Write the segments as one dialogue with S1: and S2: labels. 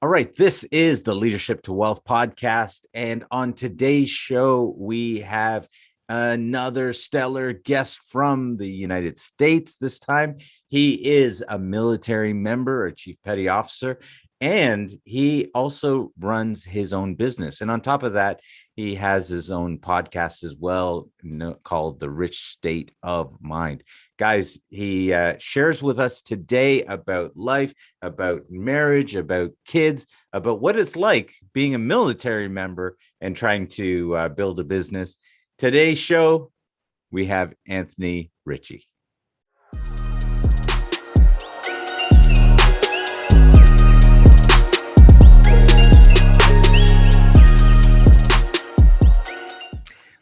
S1: All right, this is the Leadership to Wealth podcast. And on today's show, we have another stellar guest from the United States this time. He is a military member, a chief petty officer, and he also runs his own business. And on top of that, he has his own podcast as well, called The Rich State of Mind. Guys, he shares with us today about life, about marriage, about kids, about what it's like being a military member and trying to build a business. Today's show, we have Anthane Richie.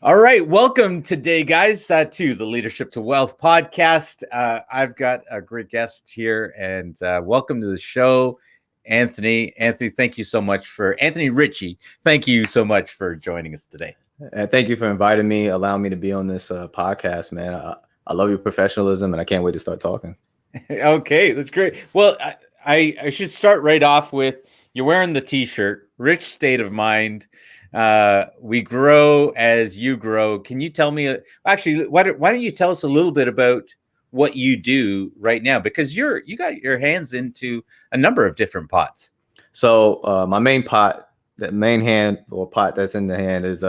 S1: All right, welcome today, guys, to the Leadership to Wealth podcast. I've got a great guest here, and welcome to the show, Anthane. Anthane, thank you so much Anthane Richie. Thank you so much for joining us today.
S2: And thank you for inviting me, allowing me to be on this podcast, man. I love your professionalism, and I can't wait to start talking.
S1: Okay, that's great. Well, I should start right off with you're wearing the T-shirt, Rich State of Mind. We grow as you grow. Can you tell me, actually, why don't you tell us a little bit about what you do right now? Because you got your hands into a number of different pots.
S2: So my main pot, that main hand or pot that's in the hand is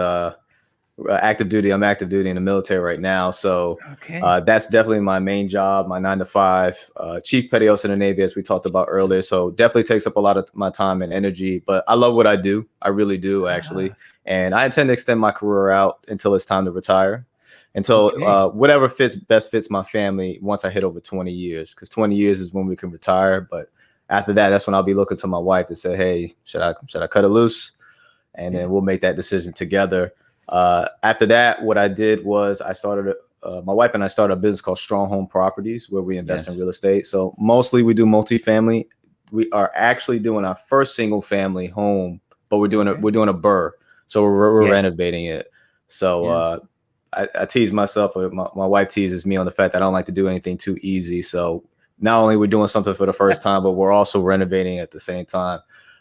S2: active duty. I'm active duty in the military right now. So okay. That's definitely my main job, my 9 to 5, chief petty officer in the Navy, as we talked about earlier. So definitely takes up a lot of my time and energy, but I love what I do. I really do, actually. And I intend to extend my career out until it's time to retire, until whatever best fits my family once I hit over 20 years, because 20 years is when we can retire. But after that, that's when I'll be looking to my wife to say, hey, should I cut it loose? And then we'll make that decision together. After that, what I did was I started, my wife and I started a business called Strong Home Properties, where we invest in real estate. So mostly we do multifamily. We are actually doing our first single family home, but we're doing a burr. So we're renovating it. So I tease myself, or my wife teases me on the fact that I don't like to do anything too easy. So not only we're doing something for the first time, but we're also renovating at the same time,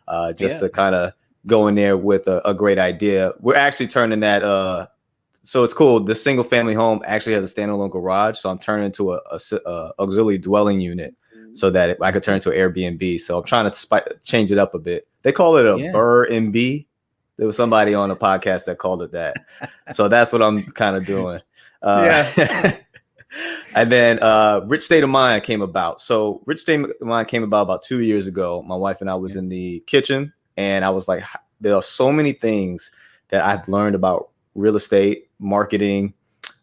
S2: to kind of go in there with a great idea. We're actually turning that. So it's cool. The single family home actually has a standalone garage. So I'm turning into a auxiliary dwelling unit so that I could turn into an Airbnb. So I'm trying to change it up a bit. They call it a burr and B. There was somebody on a podcast that called it that. So that's what I'm kind of doing. And then Rich State of Mind came about. So Rich State of Mind came about 2 years ago. My wife and I was in the kitchen, and I was like, there are so many things that I've learned about real estate, marketing,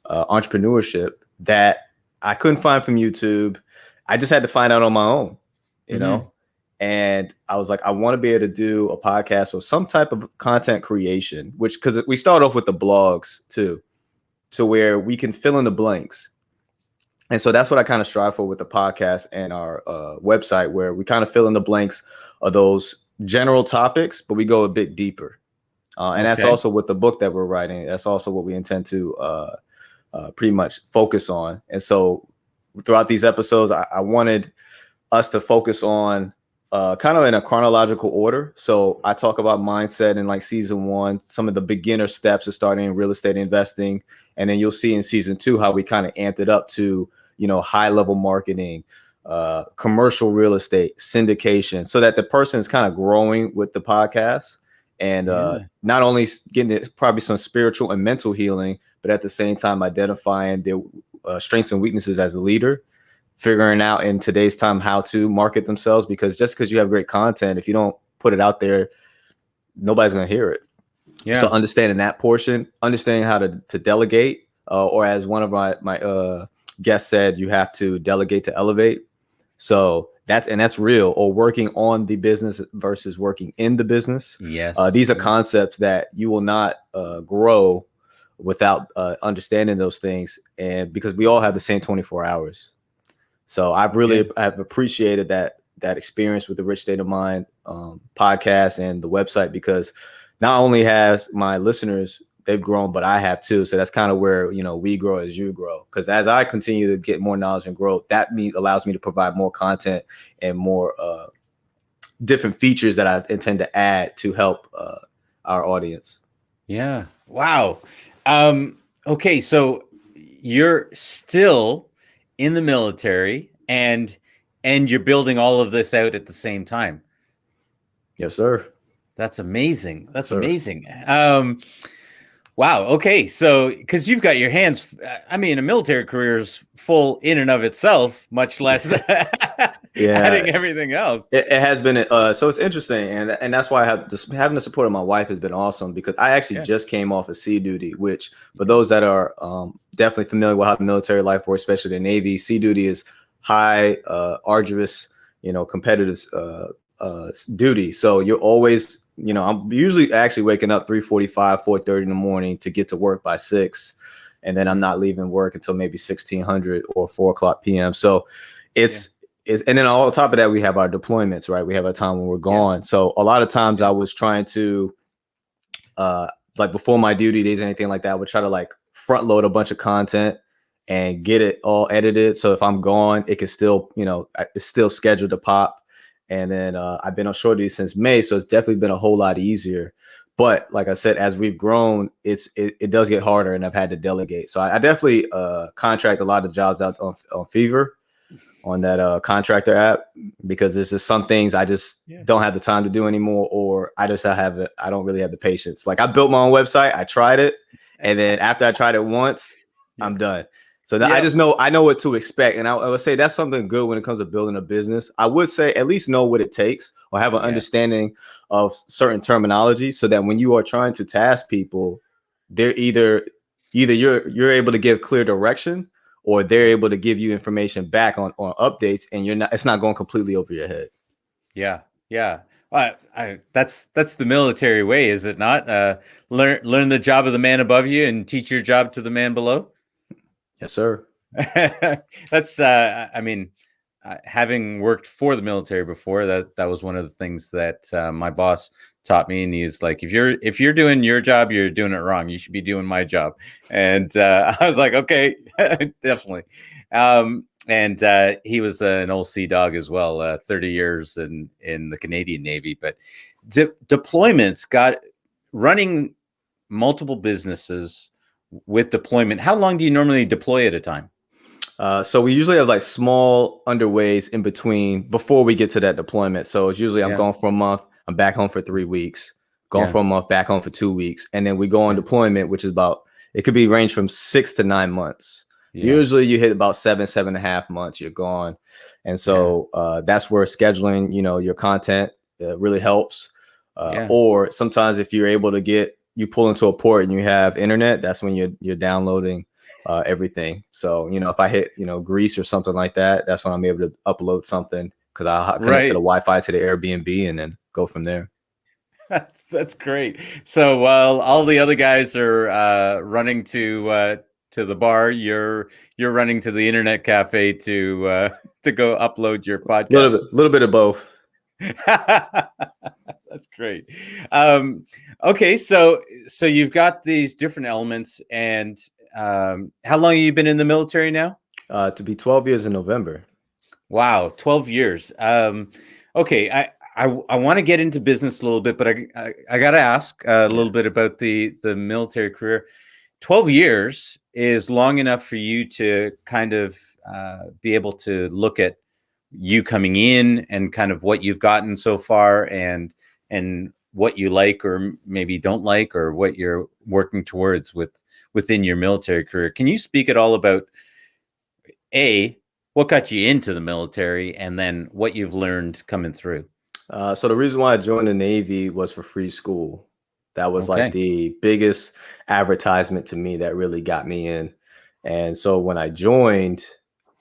S2: entrepreneurship that I couldn't find from YouTube. I just had to find out on my own, you know? And I was like, I want to be able to do a podcast or some type of content creation, because we start off with the blogs too, to where we can fill in the blanks. And so that's what I kind of strive for with the podcast and our website, where we kind of fill in the blanks of those general topics, but we go a bit deeper. And that's also with the book that we're writing. That's also what we intend to pretty much focus on. And so throughout these episodes, I wanted us to focus on kind of in a chronological order. So I talk about mindset in like season 1, some of the beginner steps of starting in real estate investing. And then you'll see in season 2 how we kind of amped it up to, high level marketing, commercial real estate, syndication, so that the person is kind of growing with the podcast and not only getting probably some spiritual and mental healing, but at the same time identifying their strengths and weaknesses as a leader, figuring out in today's time how to market themselves, because just because you have great content, if you don't put it out there, nobody's going to hear it. So understanding that portion, understanding how to delegate, or as one of my guests said, you have to delegate to elevate. So that's real, or working on the business versus working in the business. These are concepts that you will not grow without understanding those things. And because we all have the same 24 hours. So I've appreciated that experience with the Rich State of Mind podcast and the website, because not only has my listeners, they've grown, but I have too. So that's kind of where, we grow as you grow. Because as I continue to get more knowledge and growth, that allows me to provide more content and more different features that I intend to add to help our audience.
S1: Yeah. Wow. Okay. So you're still in the military and you're building all of this out at the same time.
S2: Yes, sir.
S1: That's amazing. That's
S2: Yes, sir.
S1: amazing. Wow. Okay. So, because you've got your hands, I mean, a military career is full in and of itself, much less adding everything else.
S2: It has been. So it's interesting, and that's why I have this, having the support of my wife has been awesome, because I actually just came off of sea duty, which for those that are definitely familiar with how the military life works, especially the Navy, sea duty is high, arduous, competitive duty. So you're always, I'm usually actually waking up 3:45, 4:30 in the morning to get to work by 6. And then I'm not leaving work until maybe 1600 or 4:00 p.m. So it's, and then on top of that, we have our deployments, right? We have a time when we're gone. So a lot of times I was trying to, like before my duty days, anything like that, I would try to like front load a bunch of content and get it all edited. So if I'm gone, it can still, it's still scheduled to pop. And then I've been on short duty since May, so it's definitely been a whole lot easier. But like I said, as we've grown, it does get harder, and I've had to delegate. So I definitely contract a lot of jobs out on Fever, on that contractor app, because there's just some things I just don't have the time to do anymore, or I don't really have the patience. Like I built my own website, I tried it, and then after I tried it once, I'm done. So I know what to expect. And I would say that's something good when it comes to building a business. I would say at least know what it takes, or have an understanding of certain terminology, so that when you are trying to task people, they're either you're able to give clear direction, or they're able to give you information back on updates, and it's not going completely over your head.
S1: Yeah. Yeah. That's the military way, is it not? Learn the job of the man above you and teach your job to the man below.
S2: Yes, sir.
S1: That's, I mean, having worked for the military before, that was one of the things that my boss taught me. And he's like, if you're doing your job, you're doing it wrong. You should be doing my job. And I was like, okay, definitely. And he was an old sea dog as well, 30 years in the Canadian Navy. But deployments, running multiple businesses with deployment. How long do you normally deploy at a time?
S2: So we usually have like small underways in between before we get to that deployment. So it's usually I'm gone for a month, I'm back home for 3 weeks, gone for a month, back home for 2 weeks. And then we go on deployment, which is it could be range from 6 to 9 months. Usually you hit about 7.5 months, you're gone. And so that's where scheduling, your content really helps. Or sometimes if you're able to you pull into a port and you have internet, that's when you're downloading everything. So, if I hit, Greece or something like that, that's when I'm able to upload something, because I'll connect to the Wi-Fi to the Airbnb and then go from there.
S1: That's great. So while all the other guys are running to the bar, you're running to the internet cafe to go upload your podcast.
S2: A little bit of both.
S1: That's great. Okay, so you've got these different elements, and how long have you been in the military now?
S2: To be 12 years in November.
S1: Wow, 12 years. Okay, I want to get into business a little bit, but I got to ask a little bit about the military career. 12 years is long enough for you to kind of be able to look at you coming in and kind of what you've gotten so far, and what you like or maybe don't like, or what you're working towards within your military career. Can you speak at all about what got you into the military, and then what you've learned coming through?
S2: So the reason why I joined the Navy was for free school. That was like the biggest advertisement to me that really got me in. And so when I joined,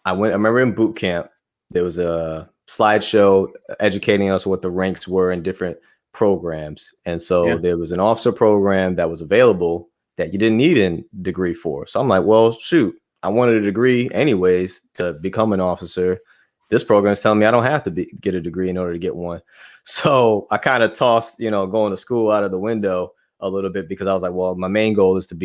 S2: I remember in boot camp, there was a slideshow educating us what the ranks were in different programs. And so there was an officer program that was available that you didn't need a degree for. So I'm like, well, shoot, I wanted a degree anyways to become an officer. This program is telling me I don't have to get a degree in order to get one. So I kind of tossed, going to school out of the window a little bit, because I was like, well, my main goal is to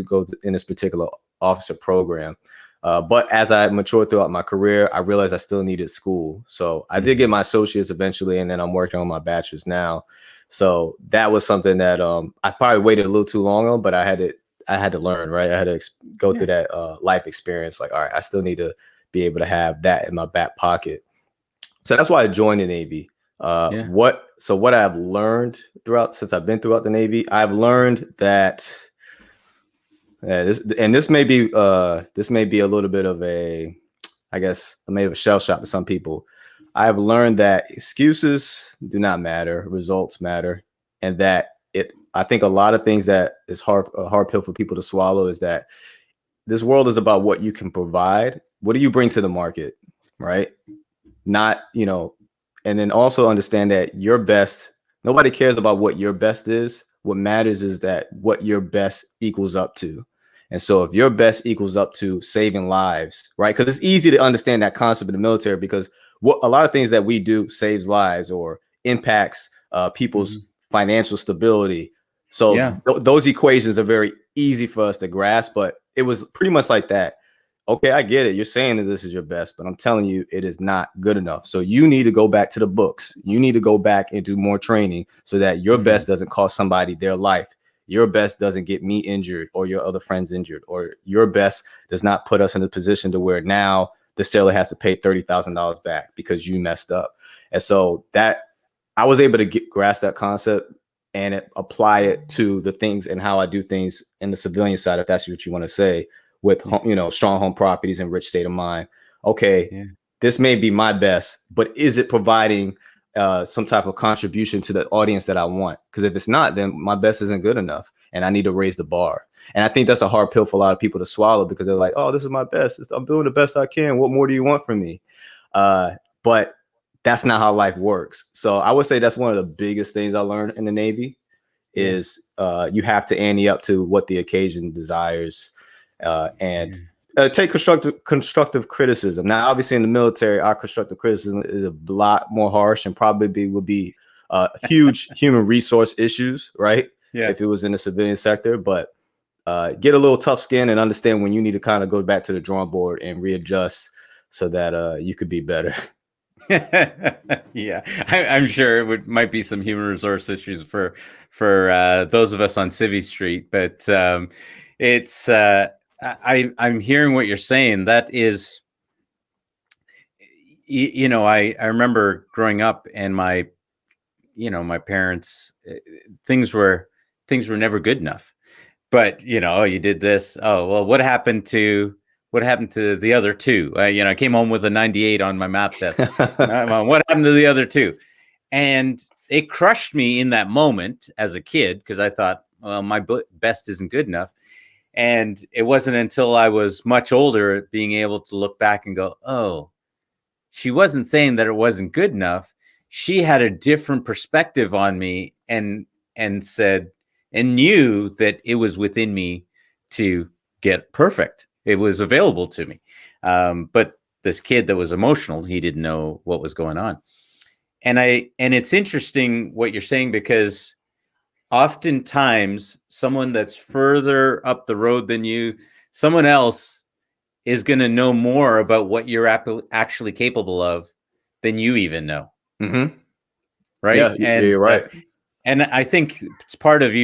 S2: go in this particular officer program. But as I matured throughout my career, I realized I still needed school. So I did get my associates eventually, and then I'm working on my bachelor's now. So that was something that I probably waited a little too long on, but I had to learn, right? I had to go through that life experience. Like, all right, I still need to be able to have that in my back pocket. So that's why I joined the Navy. What I've learned since I've been throughout the Navy, I've learned that this may be a little bit of maybe a shell shock to some people. I've learned that excuses do not matter, results matter, and that I think a lot of things that is a hard pill for people to swallow is that this world is about what you can provide. What do you bring to the market, right? Not, and then also understand that your best, nobody cares about what your best is. What matters is that what your best equals up to. And so if your best equals up to saving lives, right? Because it's easy to understand that concept in the military, because a lot of things that we do saves lives or impacts people's financial stability. So those equations are very easy for us to grasp, but it was pretty much like that. Okay, I get it. You're saying that this is your best, but I'm telling you, it is not good enough. So you need to go back to the books. You need to go back and do more training so that your best doesn't cost somebody their life. Your best doesn't get me injured or your other friends injured, or your best does not put us in a position to where now the sailor has to pay $30,000 back because you messed up. And so that I was able to grasp that concept and apply it to the things and how I do things in the civilian side, if that's what you want to say, with strong home properties and rich state of mind. Okay, this may be my best, but is it providing some type of contribution to the audience that I want? Because if it's not, then my best isn't good enough, and I need to raise the bar. And I think that's a hard pill for a lot of people to swallow, because they're like, "Oh, this is my best. I'm doing the best I can. What more do you want from me?" But that's not how life works. So I would say that's one of the biggest things I learned in the Navy is you have to ante up to what the occasion desires. And take constructive criticism. Now, obviously, in the military, our constructive criticism is a lot more harsh and probably would be huge human resource issues, right? Yeah. If it was in the civilian sector, but get a little tough skin and understand when you need to kind of go back to the drawing board and readjust so that you could be better.
S1: Yeah, I'm sure it might be some human resource issues for those of us on Civvy Street, but it's. I'm hearing what you're saying. That is, I remember growing up and my parents, things were never good enough. But you did this. Oh well, what happened to the other two? I came home with a 98 on my math test. What happened to the other two? And it crushed me in that moment as a kid, because I thought, well, my best isn't good enough. And it wasn't until I was much older being able to look back and go, oh, she wasn't saying that it wasn't good enough. She had a different perspective on me and said, and knew that it was within me to get perfect. It was available to me. But this kid that was emotional, he didn't know what was going on. And it's interesting what you're saying, because oftentimes someone that's further up the road than you, someone else is going to know more about what you're actually capable of than you even know. Mm-hmm. Right.
S2: Yeah, you're right.
S1: And I think it's probably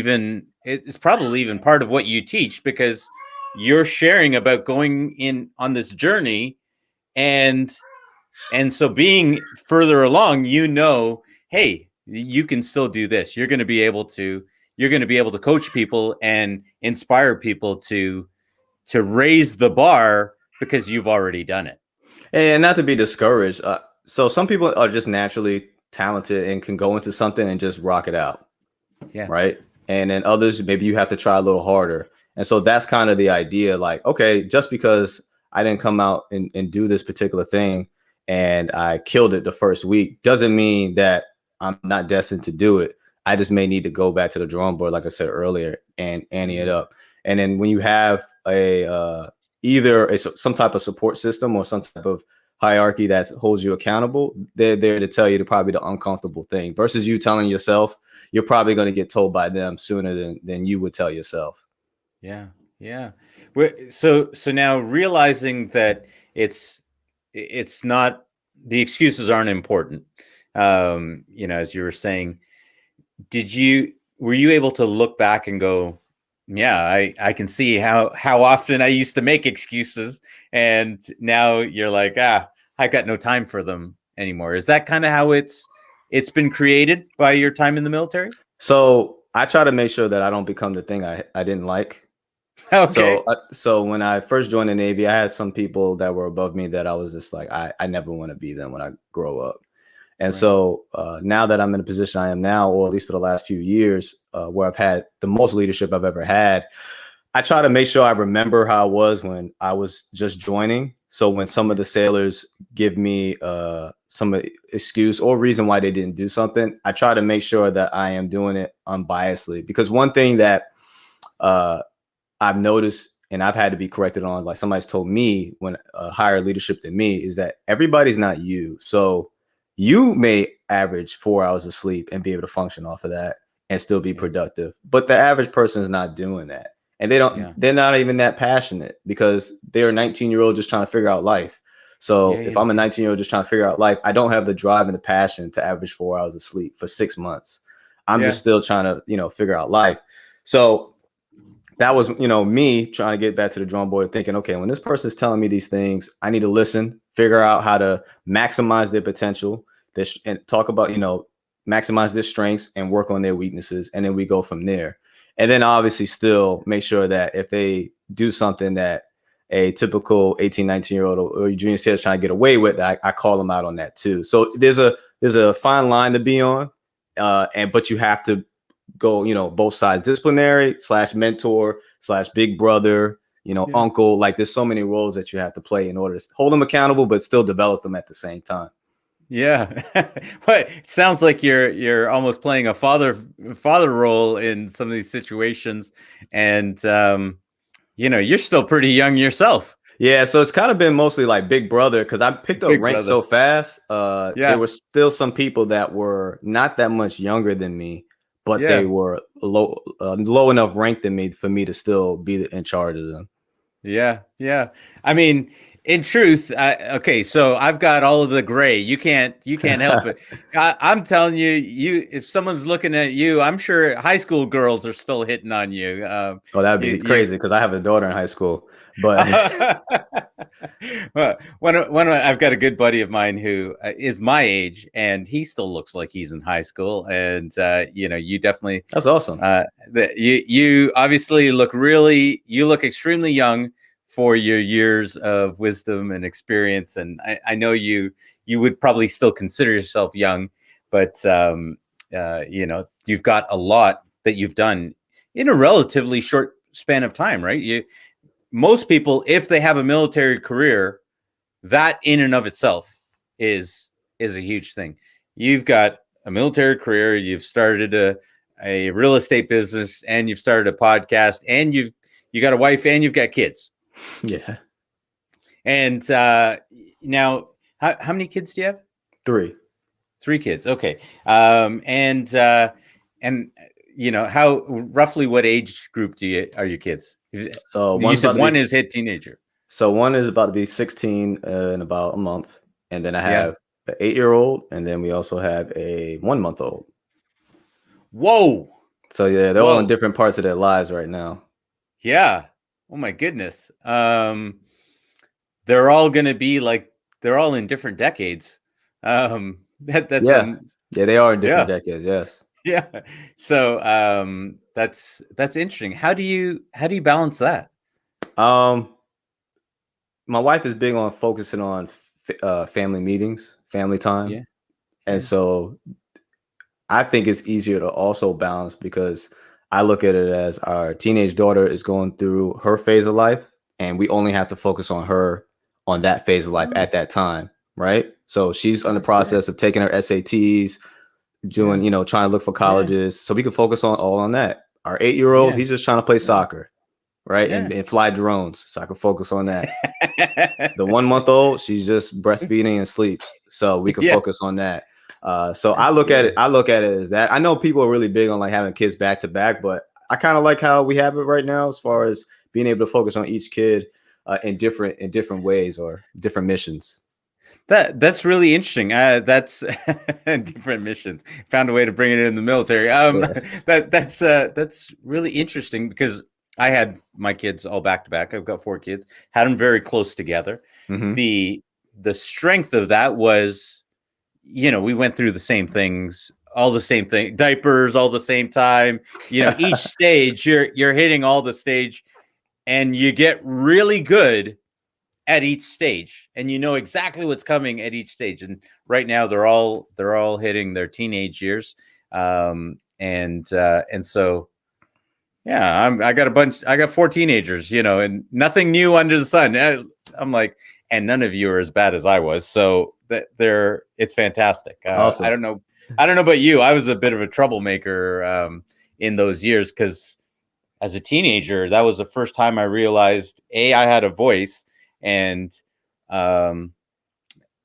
S1: even part of what you teach, because you're sharing about going in on this journey, and so being further along, hey, you can still do this. You're going to be able to coach people and inspire people to raise the bar, because you've already done it.
S2: And not to be discouraged. So some people are just naturally talented and can go into something and just rock it out. Yeah. Right. And then others, maybe you have to try a little harder. And so that's kind of the idea. Like, okay, just because I didn't come out and do this particular thing and I killed it the first week doesn't mean that I'm not destined to do it. I just may need to go back to the drawing board, like I said earlier, and ante it up. And then when you have either some type of support system or some type of hierarchy that holds you accountable, they're there to tell you probably the uncomfortable thing, versus you telling yourself. You're probably going to get told by them sooner than you would tell yourself.
S1: Yeah. Yeah. So now realizing that it's not, the excuses aren't important. As you were saying, were you able to look back and go, yeah, I can see how often I used to make excuses, and now you're like, I got no time for them anymore. Is that kind of how it's been created by your time in the military?
S2: So I try to make sure that I don't become the thing I didn't like.
S1: Okay.
S2: So when I first joined the Navy, I had some people that were above me that I was just like, I never want to be them when I grow up. And
S1: Right.
S2: so now that I'm in a position I am now, or at least for the last few years, where I've had the most leadership I've ever had, I try to make sure I remember how I was when I was just joining. So when some of the sailors give me some excuse or reason why they didn't do something, I try to make sure that I am doing it unbiasedly. Because one thing that I've noticed, and I've had to be corrected on, like somebody's told me when higher leadership than me, is that everybody's not you. So you may average 4 hours of sleep and be able to function off of that and still be productive. But the average person is not doing that. And they're not even that passionate because they're a 19-year-old just trying to figure out life. So if I'm a 19-year-old just trying to figure out life, I don't have the drive and the passion to average 4 hours of sleep for 6 months. I'm just still trying to, figure out life. So that was, me trying to get back to the drawing board, thinking, okay, when this person is telling me these things, I need to listen, figure out how to maximize their potential, and talk about, maximize their strengths and work on their weaknesses. And then we go from there. And then obviously still make sure that if they do something that a typical 18, 19-year-old or junior sailor is trying to get away with, I call them out on that too. So there's a fine line to be on. But you have to go, both sides, disciplinary / mentor / big brother, uncle. Like there's so many roles that you have to play in order to hold them accountable, but still develop them at the same time.
S1: Yeah. But it sounds like you're almost playing a father role in some of these situations. And, you're still pretty young yourself.
S2: Yeah, so it's kind of been mostly like big brother because I picked up rank so fast. There were still some people that were not that much younger than me, but they were low enough rank than me for me to still be in charge of them.
S1: Yeah, yeah. I mean, in truth, okay, so I've got all of the gray. You can't help it. I'm telling you, if someone's looking at you, I'm sure high school girls are still hitting on you.
S2: That'd be crazy because I have a daughter in high school. But
S1: I've got a good buddy of mine who is my age, and he still looks like he's in high school. And you definitely,
S2: that's awesome.
S1: You obviously look extremely young for your years of wisdom and experience. And I know you would probably still consider yourself young, but you've got a lot that you've done in a relatively short span of time, right? Most people, if they have a military career, that in and of itself is a huge thing. You've got a military career, you've started a real estate business, and you've started a podcast, and you got a wife, and you've got kids.
S2: Yeah.
S1: And now, how many kids do you have?
S2: 3.
S1: 3 kids. Okay. And how roughly what age group are your kids?
S2: So
S1: you said one is hit teenager.
S2: So one is about to be 16 in about a month, and then I have an 8-year-old, and then we also have a 1-month-old.
S1: Whoa!
S2: So yeah, they're all in different parts of their lives right now.
S1: Yeah. Oh my goodness. They're all going to be they're all in different decades. That's
S2: they are in different decades. Yes.
S1: Yeah. So that's interesting. How do you balance that?
S2: My wife is big on focusing on family meetings, family time. And so I think it's easier to also balance because I look at it as our teenage daughter is going through her phase of life, and we only have to focus on her on that phase of life at that time, right? So she's in the process of taking her SATs, doing, trying to look for colleges. So we can focus all on that. Our 8-year-old, he's just trying to play soccer, right? And fly drones. So I can focus on that. The 1-month-old, she's just breastfeeding and sleeps. So we can focus on that. So I look at it as that. I know people are really big on like having kids back to back, but I kind of like how we have it right now as far as being able to focus on each kid in different ways or different missions.
S3: That's really interesting. That's different missions. Found a way to bring it in the military. That's really interesting because I had my kids all back to back. I've got 4 kids. Had them very close together.
S2: Mm-hmm.
S3: The strength of that was, we went through the same things, all the same thing, diapers, all the same time. Each stage you're hitting all the stage, and you get really good at each stage, and you know exactly what's coming at each stage. And right now they're all hitting their teenage years, and so I got 4 teenagers, and nothing new under the sun. I'm like, and none of you are as bad as I was, so it's fantastic. Awesome. I don't know about you. I was a bit of a troublemaker in those years, because as a teenager, that was the first time I realized I had a voice, and I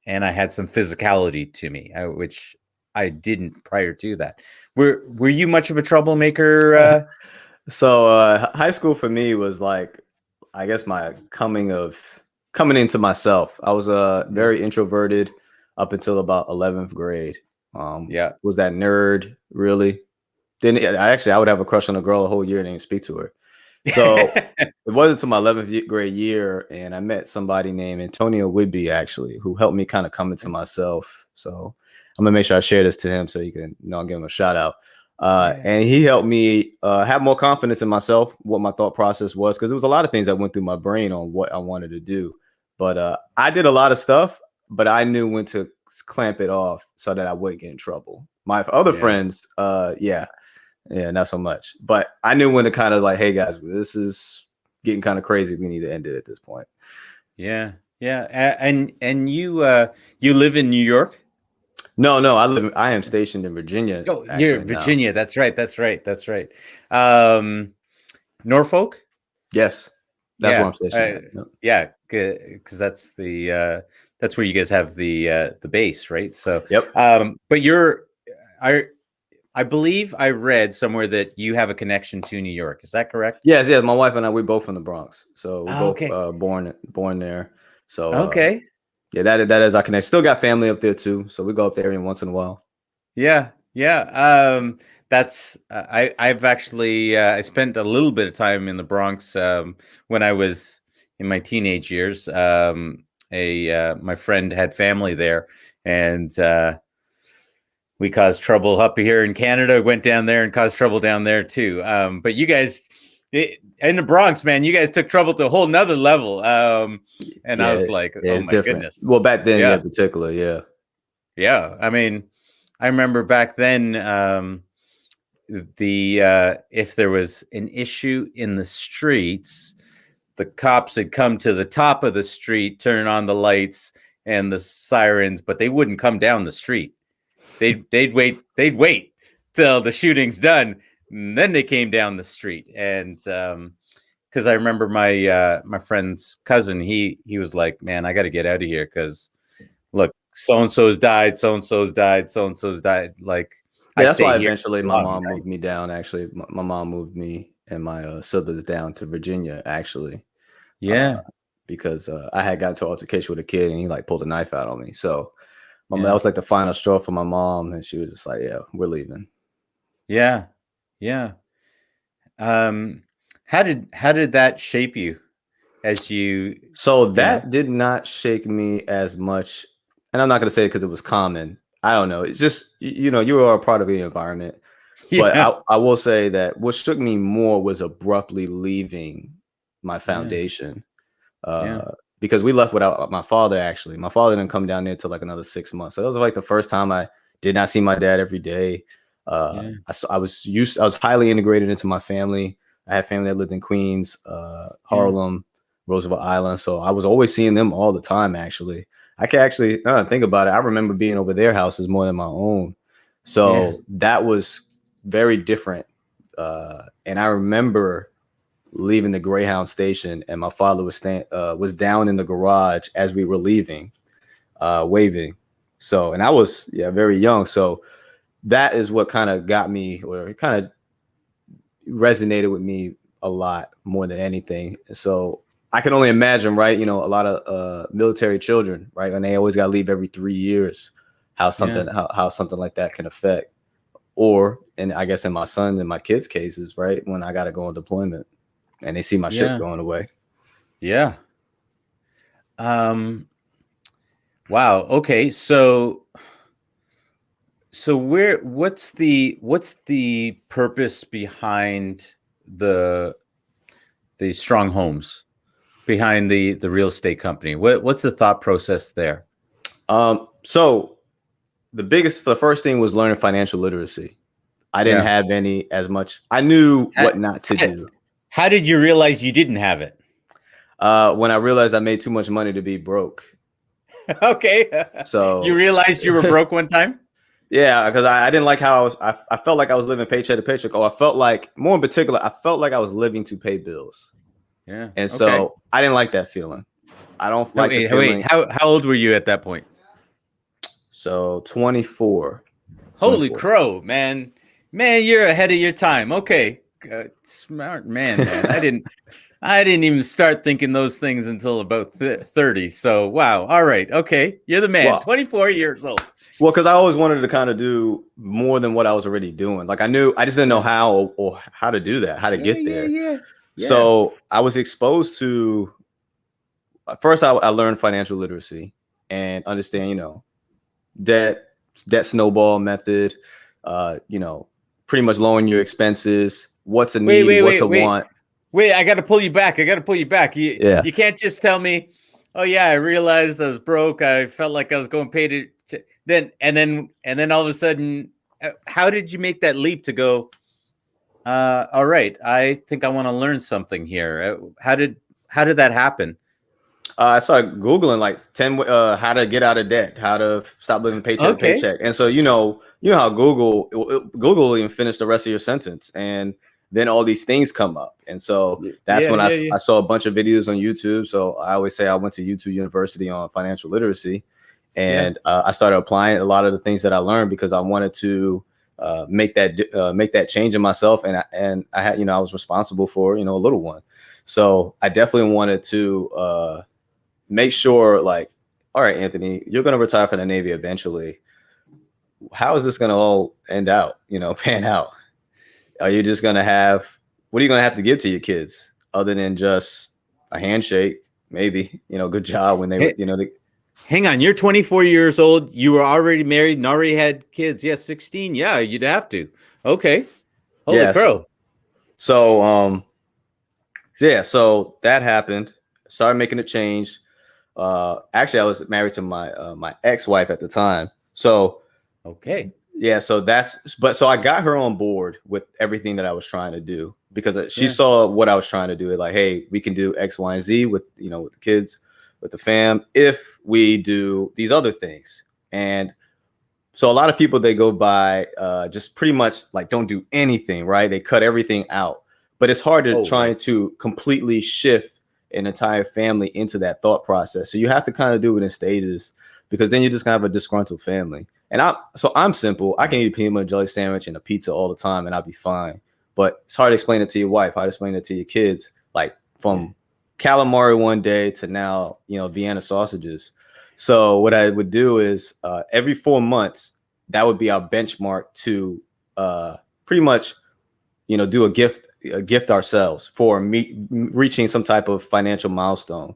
S3: had some physicality to me, which I didn't prior to that. Were you much of a troublemaker?
S2: So high school for me was like, I guess, my coming into myself. I was very introverted up until about 11th grade. Was that nerd, really? I would have a crush on a girl the whole year and didn't speak to her. So it wasn't until my 11th grade year, and I met somebody named Antonio Whitby, actually, who helped me kind of come into myself. So I'm gonna make sure I share this to him so you can give him a shout out. And he helped me have more confidence in myself, what my thought process was, because there was a lot of things that went through my brain on what I wanted to do. But I did a lot of stuff, but I knew when to clamp it off so that I wouldn't get in trouble. My other friends, not so much. But I knew when to kind of like, hey guys, this is getting kind of crazy. We need to end it at this point.
S3: Yeah. And you live in New York?
S2: No, I am stationed in Virginia.
S3: Oh, you're Virginia. Now. That's right. Norfolk?
S2: Yes. That's where I'm stationed.
S3: Yeah, because that's that's where you guys have the base, right? So
S2: yep.
S3: But I believe I read somewhere that you have a connection to New York. Is that correct?
S2: Yes. My wife and I, we're both from the Bronx, so we're both born there. So
S3: okay.
S2: That is our connection. Still got family up there too, so we go up there every once in a while.
S3: Yeah. That's I've actually I spent a little bit of time in the Bronx when I was in my teenage years. My friend had family there, and we caused trouble up here in Canada. Went down there and caused trouble down there too. But you guys in the Bronx, man, you guys took trouble to a whole nother level. And I was like, oh my goodness.
S2: Well, back then, in particular,
S3: yeah. I mean, I remember back then, if there was an issue in the streets, the cops had come to the top of the street, turn on the lights and the sirens, but they wouldn't come down the street. They'd wait till the shooting's done, and then they came down the street. And because I remember my friend's cousin, he was like, man, I got to get out of here because look, so-and-so's died, so-and-so's died, so-and-so's died. Like,
S2: that's why eventually my mom moved me down. Actually, my mom moved me and my siblings down to Virginia, actually.
S3: Yeah.
S2: Because I had gotten to an altercation with a kid and he like pulled a knife out on me. So that was like the final straw for my mom. And she was just like, yeah, we're leaving.
S3: Yeah. How did that shape you as you?
S2: So that did not shake me as much. And I'm not going to say it because it was common. I don't know. It's just, you are a part of the environment. Yeah. But I will say that what shook me more was abruptly leaving my foundation. Because we left without my father, actually. My father didn't come down there till like another 6 months. So that was like the first time I did not see my dad every day. I was highly integrated into my family. I had family that lived in Queens, Harlem, Roosevelt Island. So I was always seeing them all the time, actually. I can actually, now that I think about it, I remember being over their houses more than my own. So that was very different. And I remember leaving the Greyhound station and my father was down in the garage as we were leaving, waving. So, and I was very young. So that is what kind of got me, or it kind of resonated with me a lot more than anything. So I can only imagine, right? You know, a lot of military children, right? And they always got to leave every 3 years, how something like that can affect. Or, and I guess in my son and my kids' cases, right, when I got to go on deployment and they see my ship going away.
S3: Yeah. Wow. Okay. So what's the purpose behind the Strong Homes, behind the real estate company? What's the thought process there?
S2: So the first thing was learning financial literacy. I didn't have any as much. I knew what not to do.
S3: How did you realize you didn't have it?
S2: When I realized I made too much money to be broke.
S3: Okay.
S2: So
S3: you realized you were broke one time?
S2: Yeah, because I didn't like how I felt like I was living paycheck to paycheck. I felt like, more in particular, I felt like I was living to pay bills.
S3: Yeah.
S2: And so I didn't like that feeling. I don't like the feeling.
S3: Wait, how old were you at that point?
S2: So 24.
S3: Holy crow, man. Man, you're ahead of your time. Okay. Smart man. I didn't even start thinking those things until about 30. So, wow. All right. Okay. You're the man. Well, 24 years old.
S2: Well, because I always wanted to kind of do more than what I was already doing. Like I just didn't know how or how to do that, how to get there. Yeah. So I was exposed to, first I learned financial literacy and understand, you know, debt snowball method, you know, pretty much lowering your expenses, what's a need, what's a want.
S3: Wait, I got to pull you back. You can't just tell me, oh yeah, I realized I was broke. I felt like I was going pay to then all of a sudden, how did you make that leap to go, all right, I think I want to learn something here. How did that happen?
S2: I started Googling like 10 how to get out of debt, how to stop living paycheck to paycheck. And so, you know how Google will even finish the rest of your sentence. And then all these things come up. And so that's when I saw a bunch of videos on YouTube. So I always say I went to YouTube University on financial literacy. And I started applying a lot of the things that I learned because I wanted to make that change in myself. And I had, you know, I was responsible for, you know, a little one. So I definitely wanted to make sure, like, all right, Anthony, you're going to retire from the Navy eventually. How is this going to all end out, you know, pan out? Are you just going to what are you going to have to give to your kids other than just a handshake? Maybe, you know, good job when they, you know,
S3: hang on, you're 24 years old. You were already married and already had kids. Yes, 16. Yeah, you'd have to. Okay. Holy crow.
S2: So that happened. Started making a change. Actually, I was married to my ex-wife at the time. So, yeah, so so I got her on board with everything that I was trying to do because she saw what I was trying to do. Like, hey, we can do X, Y, and Z with, you know, with the kids, with the fam, if we do these other things. And so a lot of people, they go by just pretty much like don't do anything, right? They cut everything out. But it's hard to try to completely shift an entire family into that thought process. So you have to kind of do it in stages because then you're just gonna have a disgruntled family. And I'm simple. I can eat a peanut butter jelly sandwich and a pizza all the time and I'll be fine. But it's hard to explain it to your wife, hard to explain it to your kids, like from calamari one day to now, you know, Vienna sausages. So what I would do is every 4 months, that would be our benchmark to pretty much, you know, do a gift ourselves for reaching some type of financial milestone.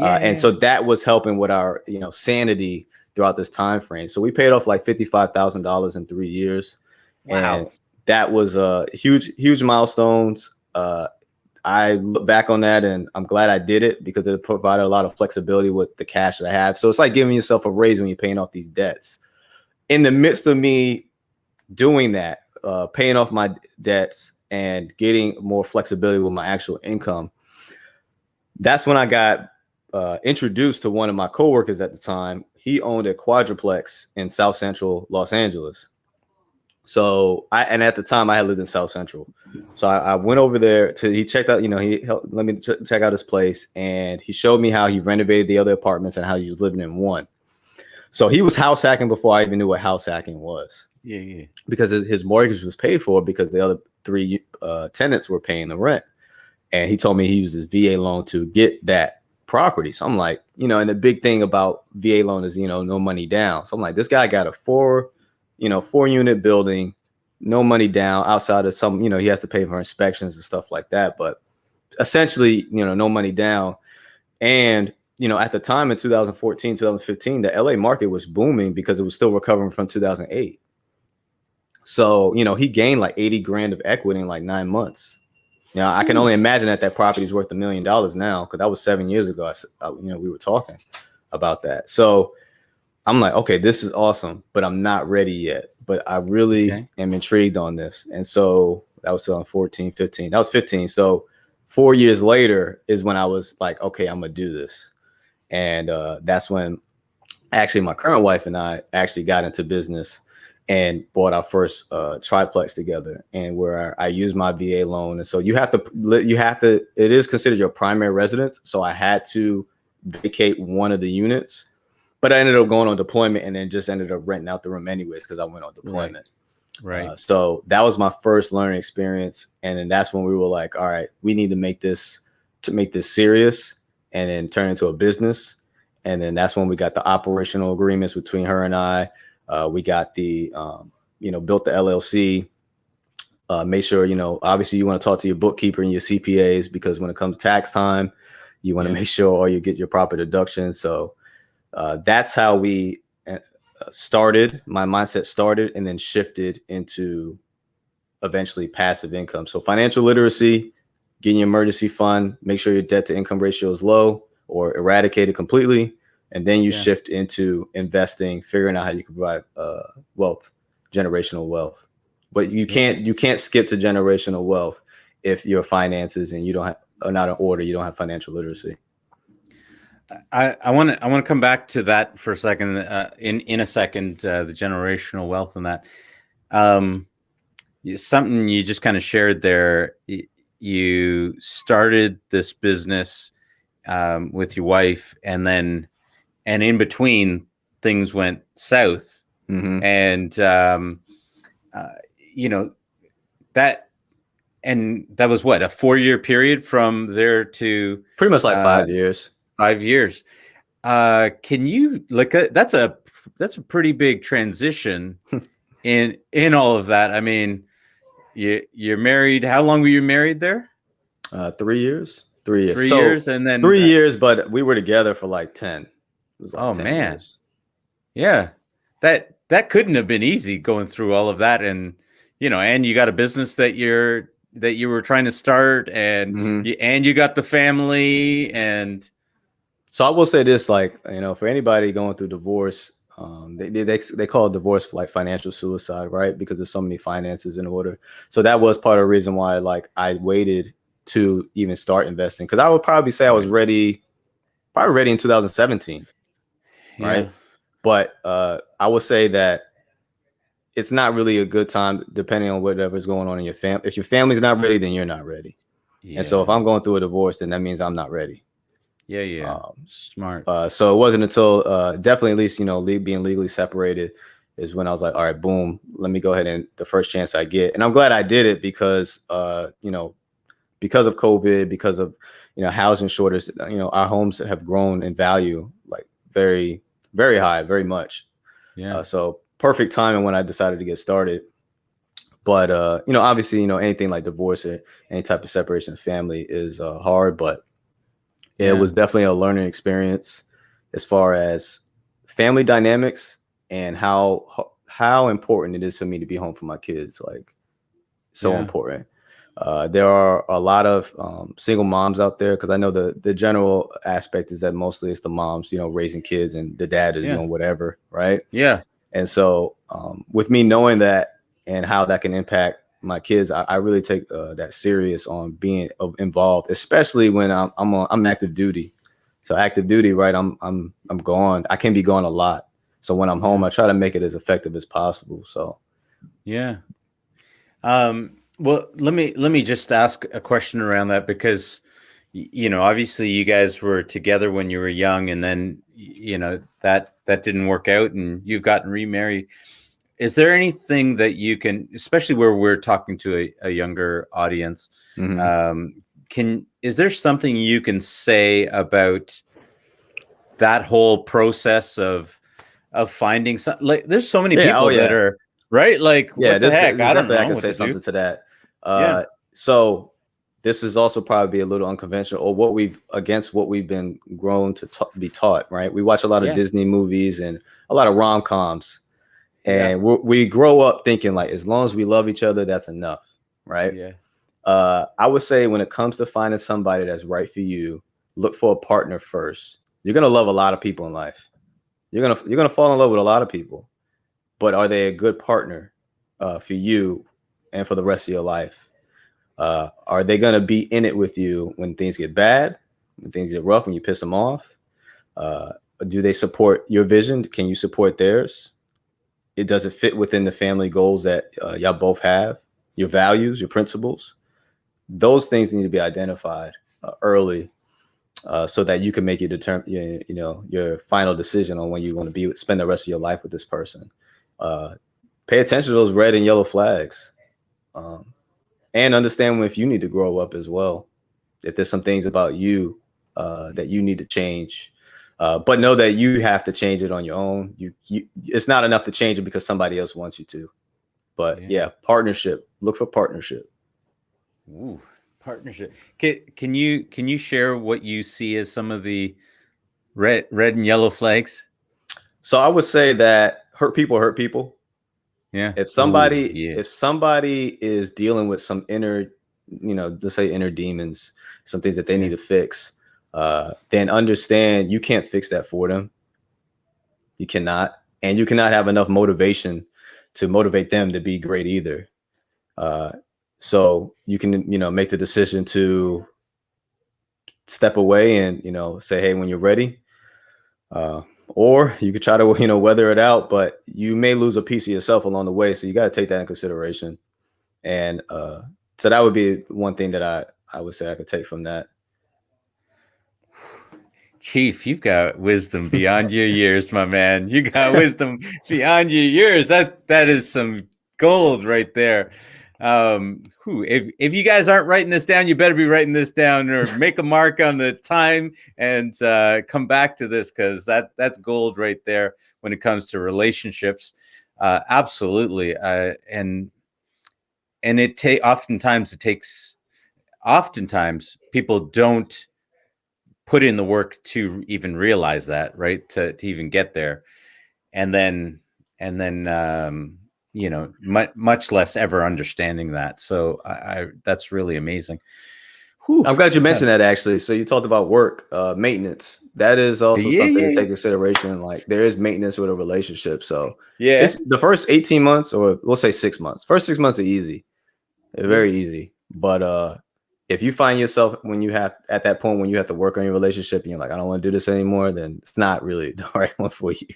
S2: And so that was helping with our, you know, sanity throughout this time frame. So we paid off like $55,000 in 3 years. Wow. And that was huge milestones. I look back on that and I'm glad I did it because it provided a lot of flexibility with the cash that I have. So it's like giving yourself a raise when you're paying off these debts. In the midst of me doing that, paying off my debts and getting more flexibility with my actual income, that's when I got introduced to one of my coworkers at the time. He owned a quadruplex in South Central Los Angeles. So at the time I had lived in South Central. So I went over there he checked out, you know, he helped let me check out his place and he showed me how he renovated the other apartments and how he was living in one. So he was house hacking before I even knew what house hacking was. Yeah. Because his mortgage was paid for because the other 3 tenants were paying the rent. And he told me he used his VA loan to get that property. So I'm like, and the big thing about VA loan is, no money down. So I'm like, this guy got a 4-unit building, no money down outside of some, he has to pay for inspections and stuff like that. But essentially, no money down. And, at the time in 2014, 2015, the LA market was booming because it was still recovering from 2008. So, he gained like 80 grand of equity in like 9 months. Now, I can only imagine that property is worth $1 million now, because that was 7 years ago. We were talking about that. So I'm like, okay, this is awesome, but I'm not ready yet. But I really am intrigued on this. And so that was 2014, 15. That was 15. So 4 years later is when I was like, okay, I'm going to do this. And that's when actually my current wife and I actually got into business and bought our first triplex together, and where I used my VA loan. And so you have to, it is considered your primary residence. So I had to vacate one of the units, but I ended up going on deployment and then just ended up renting out the room anyways, because I went on deployment.
S3: Right.
S2: So that was my first learning experience. And then that's when we were like, all right, we need to make this serious and then turn into a business. And then that's when we got the operational agreements between her and I. We got the, built the LLC, made sure, obviously you want to talk to your bookkeeper and your CPAs, because when it comes to tax time, you want to make sure you get your proper deductions. So that's how we started. My mindset started and then shifted into eventually passive income. So financial literacy, getting your emergency fund, make sure your debt to income ratio is low or eradicated completely. And then you shift into investing, figuring out how you can provide wealth, generational wealth. But you can't skip to generational wealth if your finances and are not in order. You don't have financial literacy.
S3: I want to come back to that for a second. In a second, the generational wealth and that. Something you just kind of shared there. You started this business with your wife, and in between, things went south.
S2: Mm-hmm.
S3: And that was what, a 4-year period from there to
S2: pretty much like 5 years.
S3: 5 years. Can you look at that's a pretty big transition in all of that? I mean, you're married. How long were you married there?
S2: 3 years. 3 years.
S3: 3 years, and then
S2: 3 years, but we were together for like 10. It was like 10
S3: man.
S2: years.
S3: Yeah. That couldn't have been easy, going through all of that, and and you got a business that you were trying to start, and you got the family. And
S2: so I will say this, like, for anybody going through divorce, they call it divorce like financial suicide, right? Because there's so many finances in order. So that was part of the reason why, like, I waited to even start investing, because I would probably say I was ready in 2017, right? But I would say that it's not really a good time, depending on whatever's going on in your family. If your family's not ready, then you're not ready. Yeah. And so if I'm going through a divorce, then that means I'm not ready.
S3: Yeah. Smart.
S2: So it wasn't until definitely, at least, being legally separated is when I was like, all right, boom, let me go ahead and the first chance I get. And I'm glad I did it because, because of COVID, because of, housing shortage, our homes have grown in value, like very, very high, very much.
S3: Yeah.
S2: So perfect timing when I decided to get started. But, obviously, anything like divorce or any type of separation of family is hard, but it was definitely a learning experience as far as family dynamics and how important it is for me to be home for my kids. Like, so important. There are a lot of single moms out there, because I know the general aspect is that mostly it's the moms, raising kids, and the dad is doing whatever, right?
S3: Yeah.
S2: And so with me knowing that and how that can impact my kids, I really take that serious on being involved, especially when I'm active duty. So active duty, right? I'm gone. I can be gone a lot. So when I'm home, I try to make it as effective as possible. So
S3: yeah. Well, let me just ask a question around that, because obviously you guys were together when you were young, and then that didn't work out, and you've gotten remarried. Is there anything that you can, especially where we're talking to a younger audience, can is there something you can say about that whole process of finding some, like, there's so many people that are right, like, what the heck, I don't know.
S2: I can say something to that.
S3: Yeah.
S2: So this is also probably a little unconventional, or what we've been grown to be taught, right? We watch a lot of Disney movies and a lot of rom-coms, and we grow up thinking like, as long as we love each other, that's enough, right?
S3: Yeah.
S2: I would say when it comes to finding somebody that's right for you, look for a partner first. You're gonna love a lot of people in life. You're gonna fall in love with a lot of people, but are they a good partner for you and for the rest of your life? Are they gonna be in it with you when things get bad, when things get rough, when you piss them off? Do they support your vision? Can you support theirs? Does it fit within the family goals that y'all both have? Your values, your principles? Those things need to be identified early, so that you can make your final decision on when you want to spend the rest of your life with this person. Pay attention to those red and yellow flags, and understand if you need to grow up as well. If there's some things about you that you need to change, but know that you have to change it on your own. It's not enough to change it because somebody else wants you to. But partnership. Look for partnership.
S3: Ooh, partnership. Can you share what you see as some of the red and yellow flags?
S2: So I would say that hurt people.
S3: Yeah.
S2: If somebody is dealing with some inner, let's say inner demons, some things that they need to fix, then understand you can't fix that for them. You cannot, and you cannot have enough motivation to motivate them to be great either. So you can, make the decision to step away and, say, hey, when you're ready, or you could try to, weather it out, but you may lose a piece of yourself along the way. So you got to take that in consideration. And so that would be one thing that I would say I could take from that.
S3: Chief, you've got wisdom beyond your years, my man. You got wisdom beyond your years. That is some gold right there. If you guys aren't writing this down, you better be writing this down, or make a mark on the time and come back to this, because that's gold right there when it comes to relationships. Absolutely. And oftentimes people don't put in the work to even realize that, right? To even get there. And then much less ever understanding that. So that's really amazing. Whew.
S2: I'm glad you mentioned that, actually. So you talked about work, maintenance. That is also something to take into consideration. Like, there is maintenance with a relationship. So it's the first 18 months, or we'll say 6 months. First 6 months are easy. They're very easy. But if you find yourself at that point when you have to work on your relationship and you're like, I don't want to do this anymore, then it's not really the right one for you.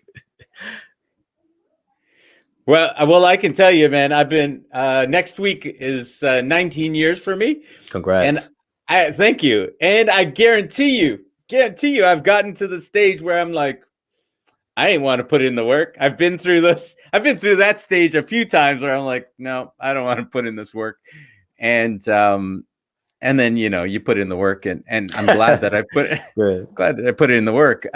S3: Well, I can tell you, man, I've been, next week is 19 years for me.
S2: Congrats.
S3: And I thank you. And I guarantee you, I've gotten to the stage where I'm like, I ain't want to put in the work. I've been through this. I've been through that stage a few times where I'm like, no, I don't want to put in this work. And then, you put in the work, and I'm glad that I put it in the work.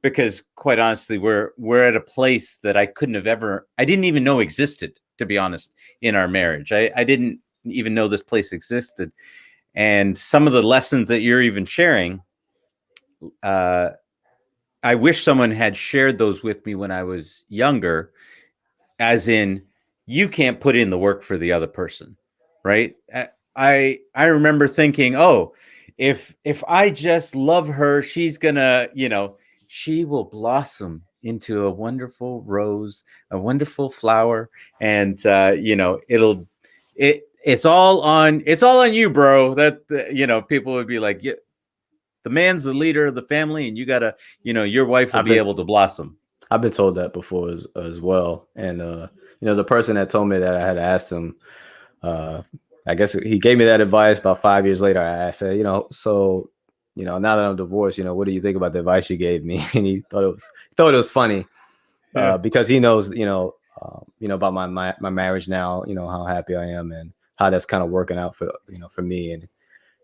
S3: Because quite honestly, we're at a place that I didn't even know existed, to be honest, in our marriage. I didn't even know this place existed. And some of the lessons that you're even sharing, I wish someone had shared those with me when I was younger, as in, you can't put in the work for the other person, right? I remember thinking, oh, if I just love her, she's gonna, she will blossom into a wonderful rose, a wonderful flower. And, it's all on you, bro. That, people would be like, yeah, the man's the leader of the family, and you gotta, your wife will be able to blossom.
S2: I've been told that before as well. And, the person that told me that, I had asked him, I guess he gave me that advice about 5 years later. I said, so, now that I'm divorced, what do you think about the advice you gave me? And he thought it was funny, because he knows, about my marriage now, how happy I am and how that's kind of working out for me. And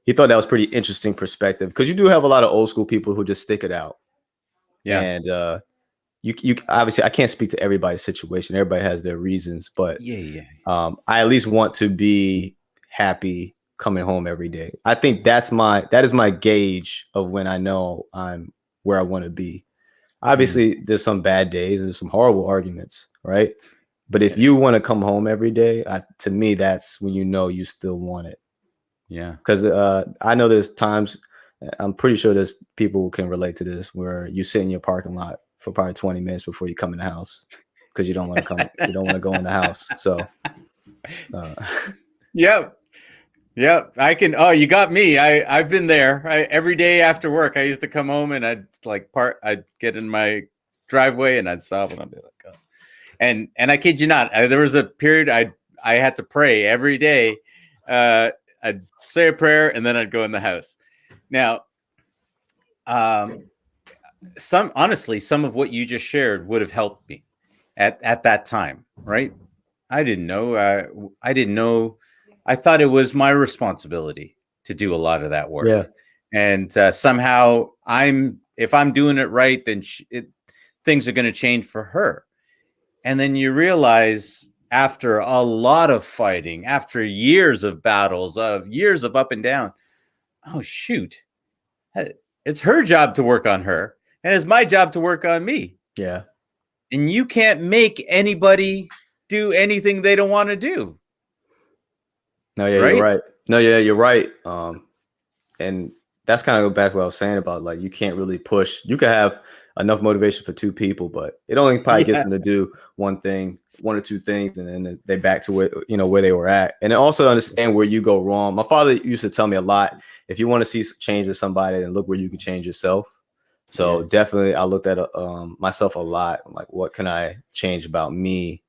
S2: he thought that was pretty interesting perspective, because you do have a lot of old school people who just stick it out.
S3: Yeah.
S2: And you obviously, I can't speak to everybody's situation. Everybody has their reasons, but
S3: Yeah.
S2: I at least want to be happy coming home every day. I think that is my gauge of when I know I'm where I want to be. Obviously, there's some bad days and some horrible arguments, right? But if you want to come home every day, to me, that's when you know you still want it.
S3: Yeah.
S2: Because I know there's times, I'm pretty sure there's people who can relate to this, where you sit in your parking lot for probably 20 minutes before you come in the house because you don't want to go in the house. So,
S3: Yep. I can. Oh, you got me. I've been there. Every day after work, I used to come home and I'd get in my driveway and I'd stop and I'd be like, oh. And I kid you not, there was a period I had to pray every day. I'd say a prayer and then I'd go in the house. Now, some of what you just shared would have helped me at that time, right? I didn't know. I thought it was my responsibility to do a lot of that work.
S2: Yeah.
S3: And somehow if I'm doing it right, then things are going to change for her. And then you realize, after a lot of fighting, after years of battles, years of up and down, oh, shoot, it's her job to work on her, and it's my job to work on me.
S2: Yeah.
S3: And you can't make anybody do anything they don't want to do.
S2: No, yeah, right? You're right. No, yeah, you're right. And that's kind of go back to what I was saying about, like, you can't really push. You can have enough motivation for two people, but it only probably gets them to do one or two things, and then they back to where they were at. And also understand where you go wrong. My father used to tell me a lot, if you want to see change in somebody, then look where you can change yourself. So definitely, I looked at myself a lot. I'm like, what can I change about me?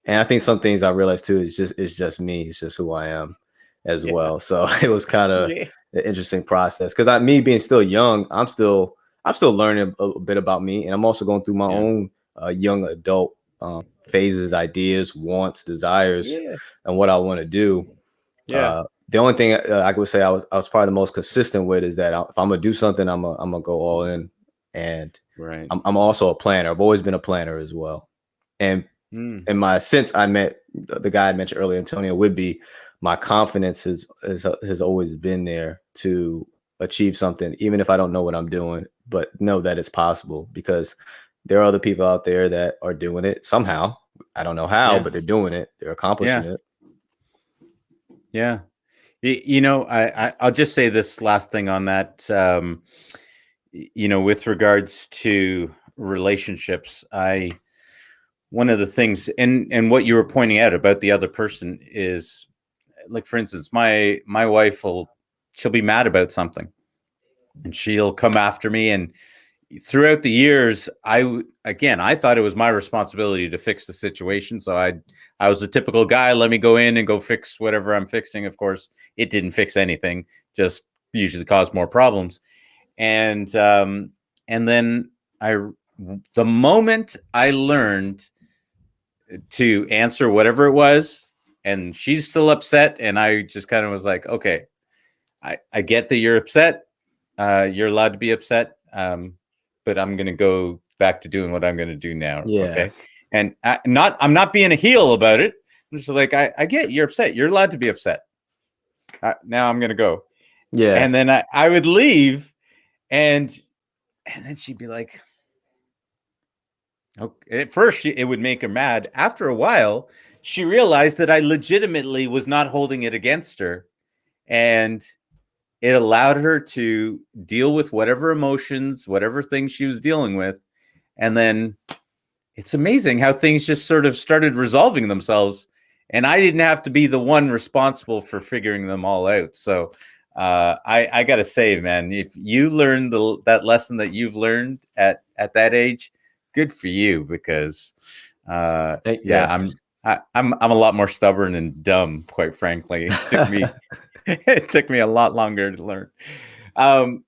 S2: And I think some things I realized too is just me. It's just who I am as well. So it was kind of an interesting process, because me being still young, I'm still learning a bit about me, and I'm also going through my own young adult phases, ideas, wants, desires, and what I want to do. The only thing I would say I was probably the most consistent with is that if I'm gonna do something, I'm gonna go all in. And I'm also a planner. I've always been a planner as well. And since I met the guy I mentioned earlier, Antonio Whitby, my confidence has always been there to achieve something, even if I don't know what I'm doing, but know that it's possible, because there are other people out there that are doing it somehow. I don't know how, but they're doing it. They're accomplishing it.
S3: Yeah. I'll just say this last thing on that. With regards to relationships, one of the things, and what you were pointing out about the other person is, like, for instance, my wife she'll be mad about something and she'll come after me. And throughout the years, I thought it was my responsibility to fix the situation. So I was a typical guy. Let me go in and go fix whatever I'm fixing. Of course, it didn't fix anything, just usually caused more problems. And then the moment I learned to answer whatever it was, and she's still upset, and I just kind of was like, okay, I get that you're upset. You're allowed to be upset. But I'm going to go back to doing what I'm going to do now.
S2: Yeah.
S3: Okay. And I'm not being a heel about it. I'm just like, I get you're upset. You're allowed to be upset. Now I'm going to go.
S2: Yeah.
S3: And then I would leave, and then she'd be like, okay. At first it would make her mad. After a while, she realized that I legitimately was not holding it against her. And it allowed her to deal with whatever emotions, whatever things she was dealing with. And then it's amazing how things just sort of started resolving themselves. And I didn't have to be the one responsible for figuring them all out. So I got to say, man, if you learned that lesson that you've learned at that age, good for you, because I'm a lot more stubborn and dumb, quite frankly. It took me a lot longer to learn.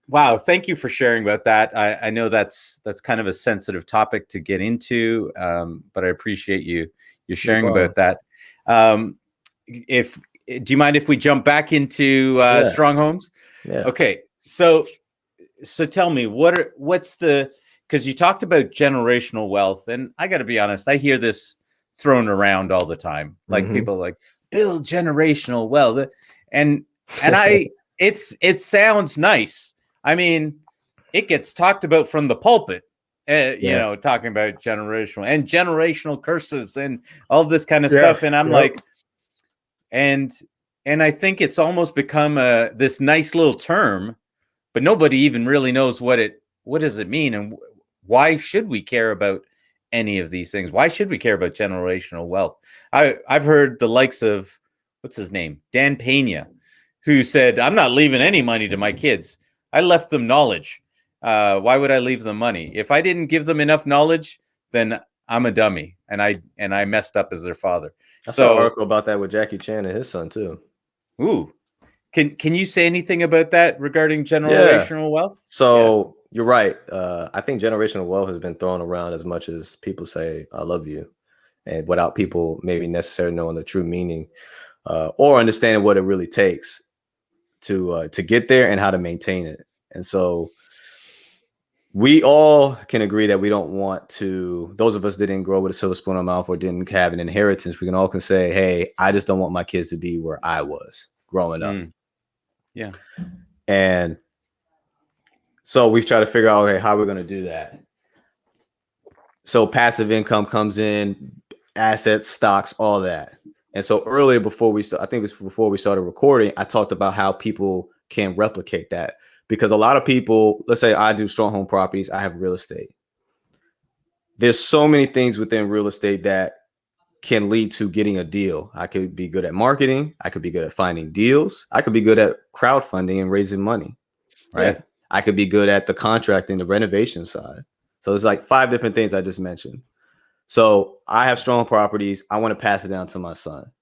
S3: Wow. Thank you for sharing about that. I know that's kind of a sensitive topic to get into, but I appreciate you sharing about that. do you mind if we jump back into strong homes?
S2: Yeah.
S3: Okay. So tell me, what's the, because you talked about generational wealth, and I got to be honest, I hear this thrown around all the time. Like people like build generational wealth, and it sounds nice. I mean, it gets talked about from the pulpit, you know, talking about generational curses and all this kind of stuff. And I'm like, and I think it's almost become this nice little term, but nobody even really knows what does it mean, and why should we care about any of these things? Why should we care about generational wealth? I've heard the likes of, what's his name, Dan Pena, who said, I'm not leaving any money to my kids. I left them knowledge. Why would I leave them money? If I didn't give them enough knowledge, then I'm a dummy, and I messed up as their father.
S2: I saw an article about that with Jackie Chan and his son too.
S3: Ooh, can you say anything about that regarding generational wealth?
S2: So you're right. I think generational wealth has been thrown around as much as people say "I love you," and without people maybe necessarily knowing the true meaning or understanding what it really takes to get there and how to maintain it. And so we all can agree that we don't want to, those of us that didn't grow with a silver spoon in our mouth or didn't have an inheritance, we can all say, hey, I just don't want my kids to be where I was growing up.
S3: Yeah.
S2: And so we've tried to figure out, okay, how we're going to do that. So passive income comes in, assets, stocks, all that. And so earlier before we I think it was before we started recording, I talked about how people can replicate that. Because a lot of people, let's say I do strong home properties, I have real estate. There's so many things within real estate that can lead to getting a deal. I could be good at marketing. I could be good at finding deals. I could be good at crowdfunding and raising money, right? Yeah. I could be good at the contracting, the renovation side. So there's like 5 different things I just mentioned. So I have strong properties. I want to pass it down to my son.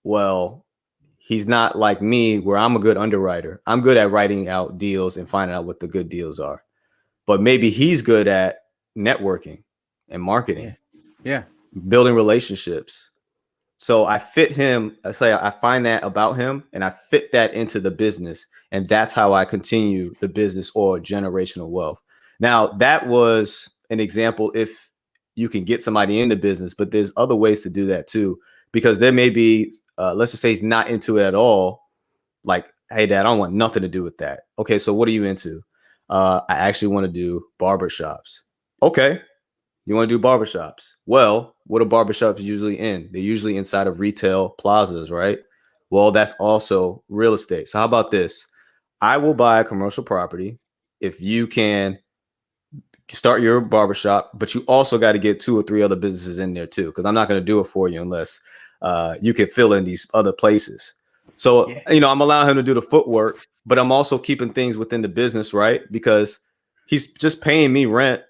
S2: Well, he's not like me where I'm a good underwriter. I'm good at writing out deals and finding out what the good deals are. But maybe he's good at networking and marketing.
S3: Yeah.
S2: Building relationships. So I fit him. I find that about him and I fit that into the business. And that's how I continue the business or generational wealth. Now, that was an example if you can get somebody in the business, but there's other ways to do that too. Because there may be, let's just say he's not into it at all. Like, hey, Dad, I don't want nothing to do with that. Okay, so what are you into? I actually want to do barbershops. Okay, you want to do barbershops? Well, what are barbershops usually in? They're usually inside of retail plazas, right? Well, that's also real estate. So how about this? I will buy a commercial property if you can start your barbershop, but you also got to get 2 or 3 other businesses in there too, because I'm not going to do it for you unless you can fill in these other places. So, you know, I'm allowing him to do the footwork, but I'm also keeping things within the business, right? Because he's just paying me rent.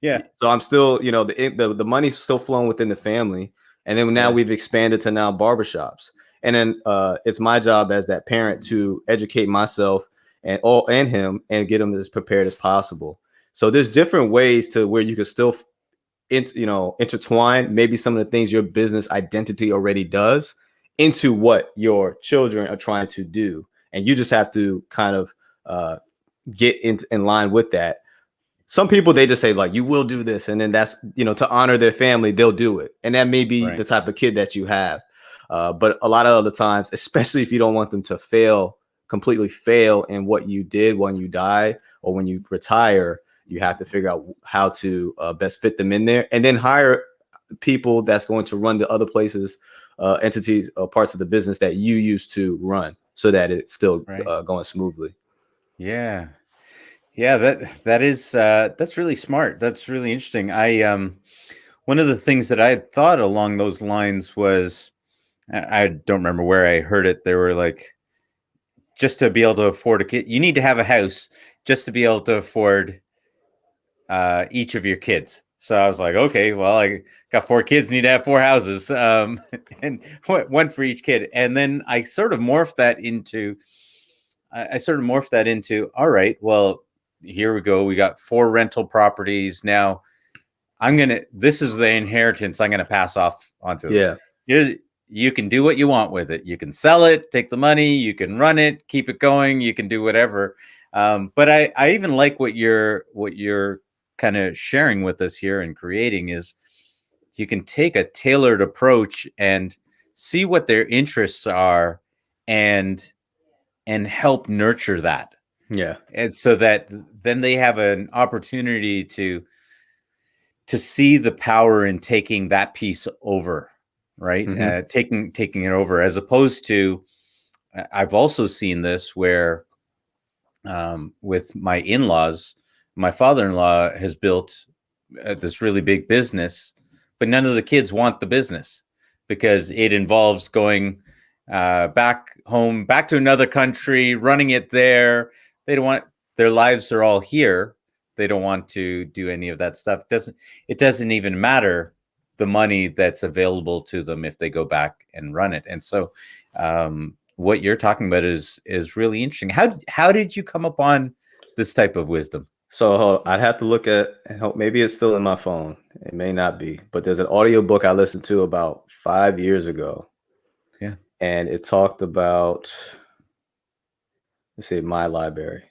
S3: Yeah.
S2: So I'm still, you know, the money's still flowing within the family. And then now we've expanded to now barbershops. And then it's my job as that parent to educate myself and him and get him as prepared as possible. So there's different ways to where you can still, intertwine maybe some of the things your business identity already does into what your children are trying to do. And you just have to kind of get in line with that. Some people, they just say like, you will do this. And then that's, to honor their family, they'll do it. And that may be the type of kid that you have. But a lot of other times, especially if you don't want them to completely fail in what you did when you die or when you retire, you have to figure out how to best fit them in there and then hire people that's going to run the other places, entities, parts of the business that you used to run so that it's still going smoothly.
S3: Yeah. Yeah. That's really smart. That's really interesting. One of the things that I had thought along those lines was, I don't remember where I heard it. They were like, just to be able to afford a kid, you need to have a house just to be able to afford each of your kids. So I was like, okay, well, I got 4 kids, need to have 4 houses, and one for each kid. And then I sort of morphed that into, all right, well, here we go. We got 4 rental properties. Now this is the inheritance I'm going to pass off onto them.
S2: Yeah.
S3: you can do what you want with it. You can sell it, take the money, you can run it, keep it going, you can do whatever. But I even like what you're kind of sharing with us here and creating is you can take a tailored approach and see what their interests are and help nurture that.
S2: Yeah.
S3: And so that then they have an opportunity to see the power in taking that piece over, right?
S2: Mm-hmm.
S3: Taking it over, as opposed to, I've also seen this where with my in-laws, my father-in-law has built this really big business, but none of the kids want the business because it involves going back home, back to another country, running it there. They don't want, their lives are all here. They don't want to do any of that stuff. It doesn't even matter the money that's available to them if they go back and run it. And so what you're talking about is really interesting. How did you come upon this type of wisdom?
S2: So I'd have to look at, and hope maybe it's still in my phone. It may not be, but there's an audiobook I listened to about 5 years ago.
S3: Yeah.
S2: And it talked about, let's see, my library.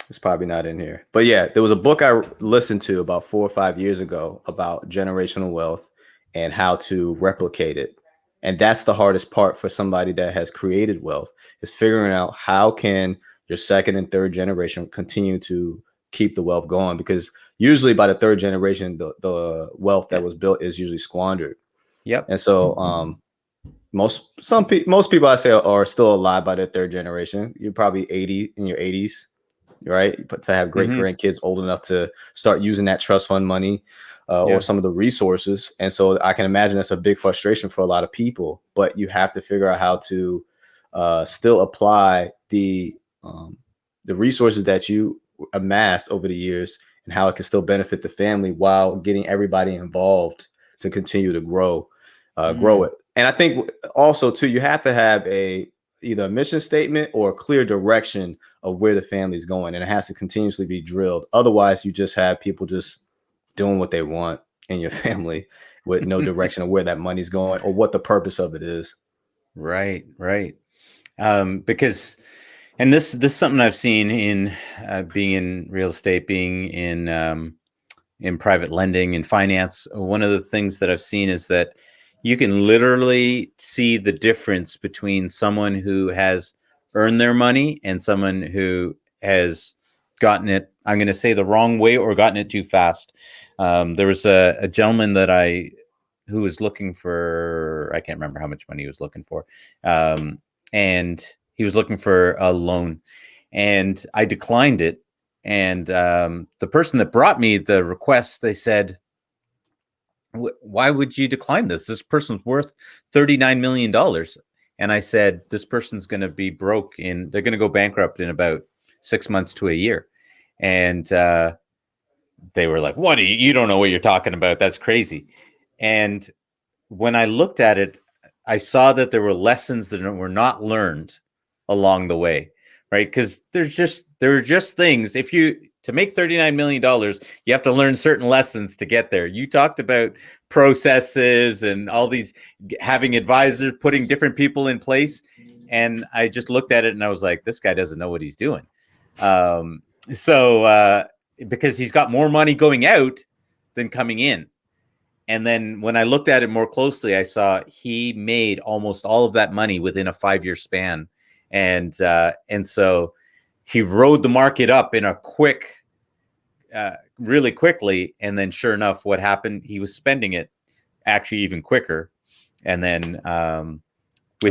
S2: It's probably not in here, but yeah, there was a book I listened to about 4 or 5 years ago about generational wealth and how to replicate it. And that's the hardest part for somebody that has created wealth, is figuring out how can your second and third generation continue to keep the wealth going, because usually by the third generation, the wealth that was built is usually squandered.
S3: Yep.
S2: And so most people I say are still alive by their third generation. You're probably 80 in your 80s. Right, but to have great grandkids old enough to start using that trust fund money or some of the resources. And so I can imagine that's a big frustration for a lot of people, but you have to figure out how to still apply the resources that you amassed over the years and how it can still benefit the family while getting everybody involved to continue to grow it. And I think also too, you have to have either a mission statement or a clear direction of where the family is going, and it has to continuously be drilled. Otherwise, you just have people just doing what they want in your family with no direction of where that money's going or what the purpose of it is.
S3: Right. Because, and this is something I've seen in being in real estate, being in private lending and finance. One of the things that I've seen is that you can literally see the difference between someone who has earned their money and someone who has gotten it, I'm going to say, the wrong way or gotten it too fast. There was a gentleman who was looking for, I can't remember how much money he was looking for. And he was looking for a loan, and I declined it. And the person that brought me the request, they said, why would you decline this? This person's worth $39 million. And I said, this person's going to be broke they're going to go bankrupt in about 6 months to a year. And they were like, what? You don't know what you're talking about. That's crazy. And when I looked at it, I saw that there were lessons that were not learned along the way, right? Because there are just things. To make $39 million, you have to learn certain lessons to get there. You talked about processes and all these, having advisors, putting different people in place. And I just looked at it and I was like, this guy doesn't know what he's doing. Because he's got more money going out than coming in. And then when I looked at it more closely, I saw he made almost all of that money within a 5-year span. And so he rode the market up in a really quickly. And then sure enough, what happened, he was spending it actually even quicker. And then it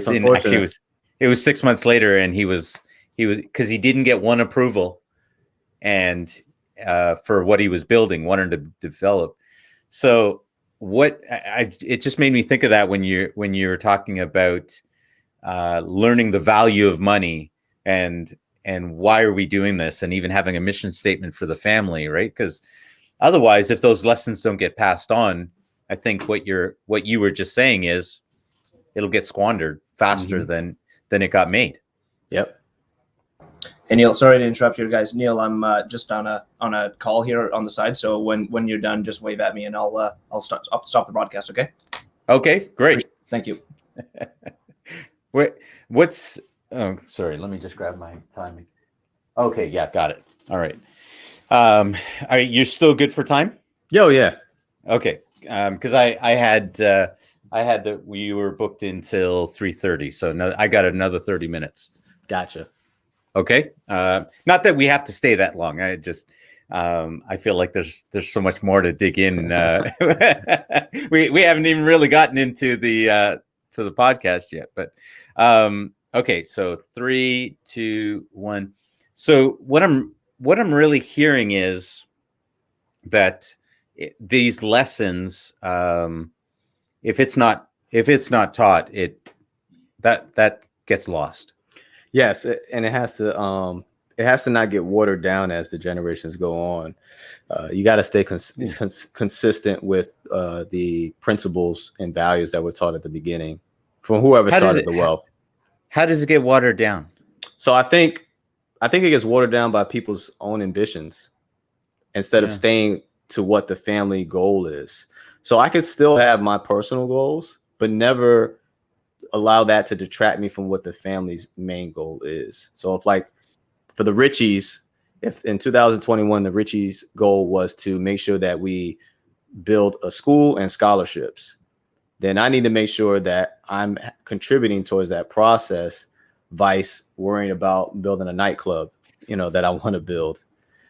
S3: was 6 months later, and he was because he didn't get one approval and for what he was building, wanted to develop. So it just made me think of that when you're talking about learning the value of money and why are we doing this, and even having a mission statement for the family, right? Because otherwise, if those lessons don't get passed on, I think what you were just saying is it'll get squandered faster than it got made.
S2: Yep.
S4: And Neil, sorry to interrupt you guys. Neil, I'm just on a call here on the side. So when you're done, just wave at me and I'll stop the broadcast. Okay.
S3: Okay, great.
S4: Thank you.
S3: What's oh, sorry, let me just grab my timing. Okay, yeah, got it. All right. Are you still good for time?
S2: Yo, yeah.
S3: Okay. Because I had that we were booked until 3:30, so no, I got another 30 minutes.
S2: Gotcha.
S3: Okay. Not that we have to stay that long. I just I feel like there's so much more to dig in. We haven't even really gotten into the to the podcast yet, but okay. So 3, 2, 1. So what I'm really hearing is that these lessons, if it's not taught, that gets lost.
S2: Yes, and it has to not get watered down as the generations go on. You got to stay consistent with the principles and values that were taught at the beginning from whoever started the wealth.
S3: How does it get watered down?
S2: So I think it gets watered down by people's own ambitions instead of staying to what the family goal is. So I could still have my personal goals, but never allow that to detract me from what the family's main goal is. So if, like, for the Richies, if in 2021 the Richies goal was to make sure that we build a school and scholarships, then I need to make sure that I'm contributing towards that process, vice worrying about building a nightclub, that I want to build.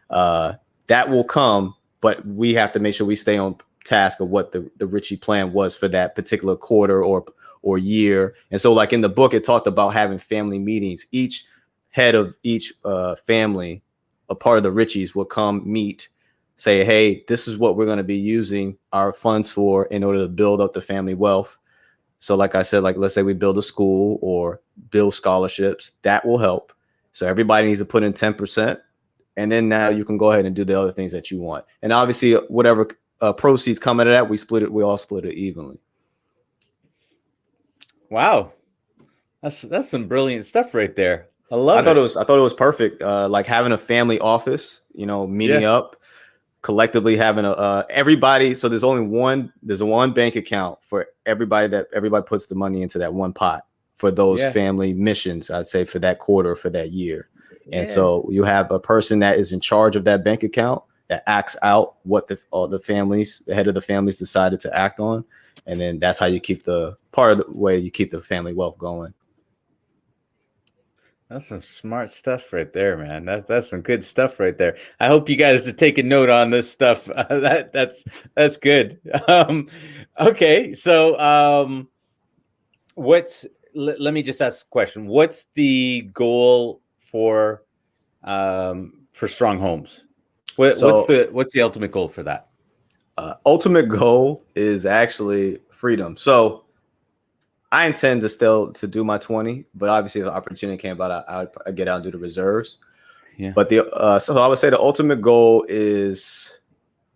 S2: That will come, but we have to make sure we stay on task of what the Richie plan was for that particular quarter or year. And so, like in the book, it talked about having family meetings. Each head of each family, a part of the Richies, will come meet, say, hey, this is what we're going to be using our funds for in order to build up the family wealth. So like I said, like, let's say we build a school or build scholarships, that will help. So everybody needs to put in 10%. And then now you can go ahead and do the other things that you want. And obviously, whatever proceeds come out of that, we all split it evenly.
S3: Wow, that's some brilliant stuff right there. I thought
S2: it was perfect. Like having a family office, meeting up, collectively having everybody. So there's one bank account for everybody puts the money into that one pot for those family missions. I'd say for that quarter, for that year. And so you have a person that is in charge of that bank account that acts out what the head of the families decided to act on. And then that's how you keep the family wealth going.
S3: That's some smart stuff right there, man. That's some good stuff right there. I hope you guys are taking note on this stuff. That's good. Okay, so let me just ask a question. What's the goal for Strong Homes? What's the ultimate goal for that?
S2: Ultimate goal is actually freedom. So I intend to do my 20, but obviously if the opportunity came about, I'd get out and do the reserves. Yeah. But so I would say the ultimate goal is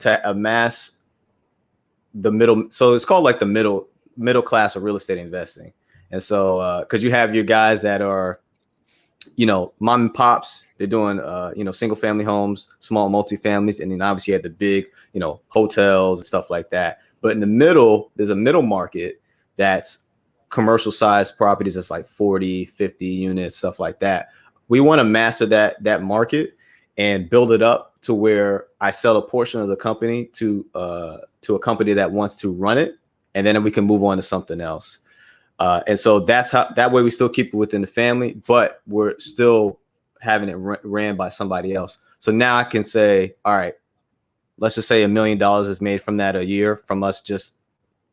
S2: to amass the middle. So it's called like the middle class of real estate investing. And so, cause you have your guys that are, mom and pops, they're doing, single family homes, small multifamilies. And then obviously you have the big, hotels and stuff like that. But in the middle, there's a middle market that's commercial sized properties. That's like 40, 50 units, stuff like that. We want to master that market and build it up to where I sell a portion of the company to a company that wants to run it. And then we can move on to something else. And so that way we still keep it within the family, but we're still having it ran by somebody else. So now I can say, all right, let's just say $1 million is made from that a year from us just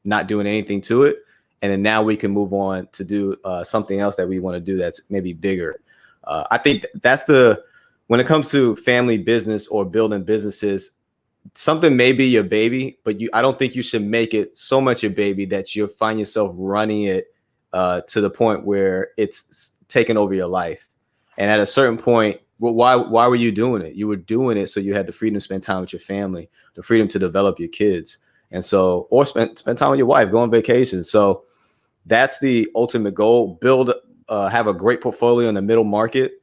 S2: not doing anything to it. And then now we can move on to do something else that we want to do that's maybe bigger. I think when it comes to family business or building businesses, something may be your baby, but I don't think you should make it so much your baby that you'll find yourself running it to the point where it's taking over your life. And at a certain point, why were you doing it? You were doing it so you had the freedom to spend time with your family, the freedom to develop your kids. And so, or spend time with your wife, go on vacation. So that's the ultimate goal. Have a great portfolio in the middle market,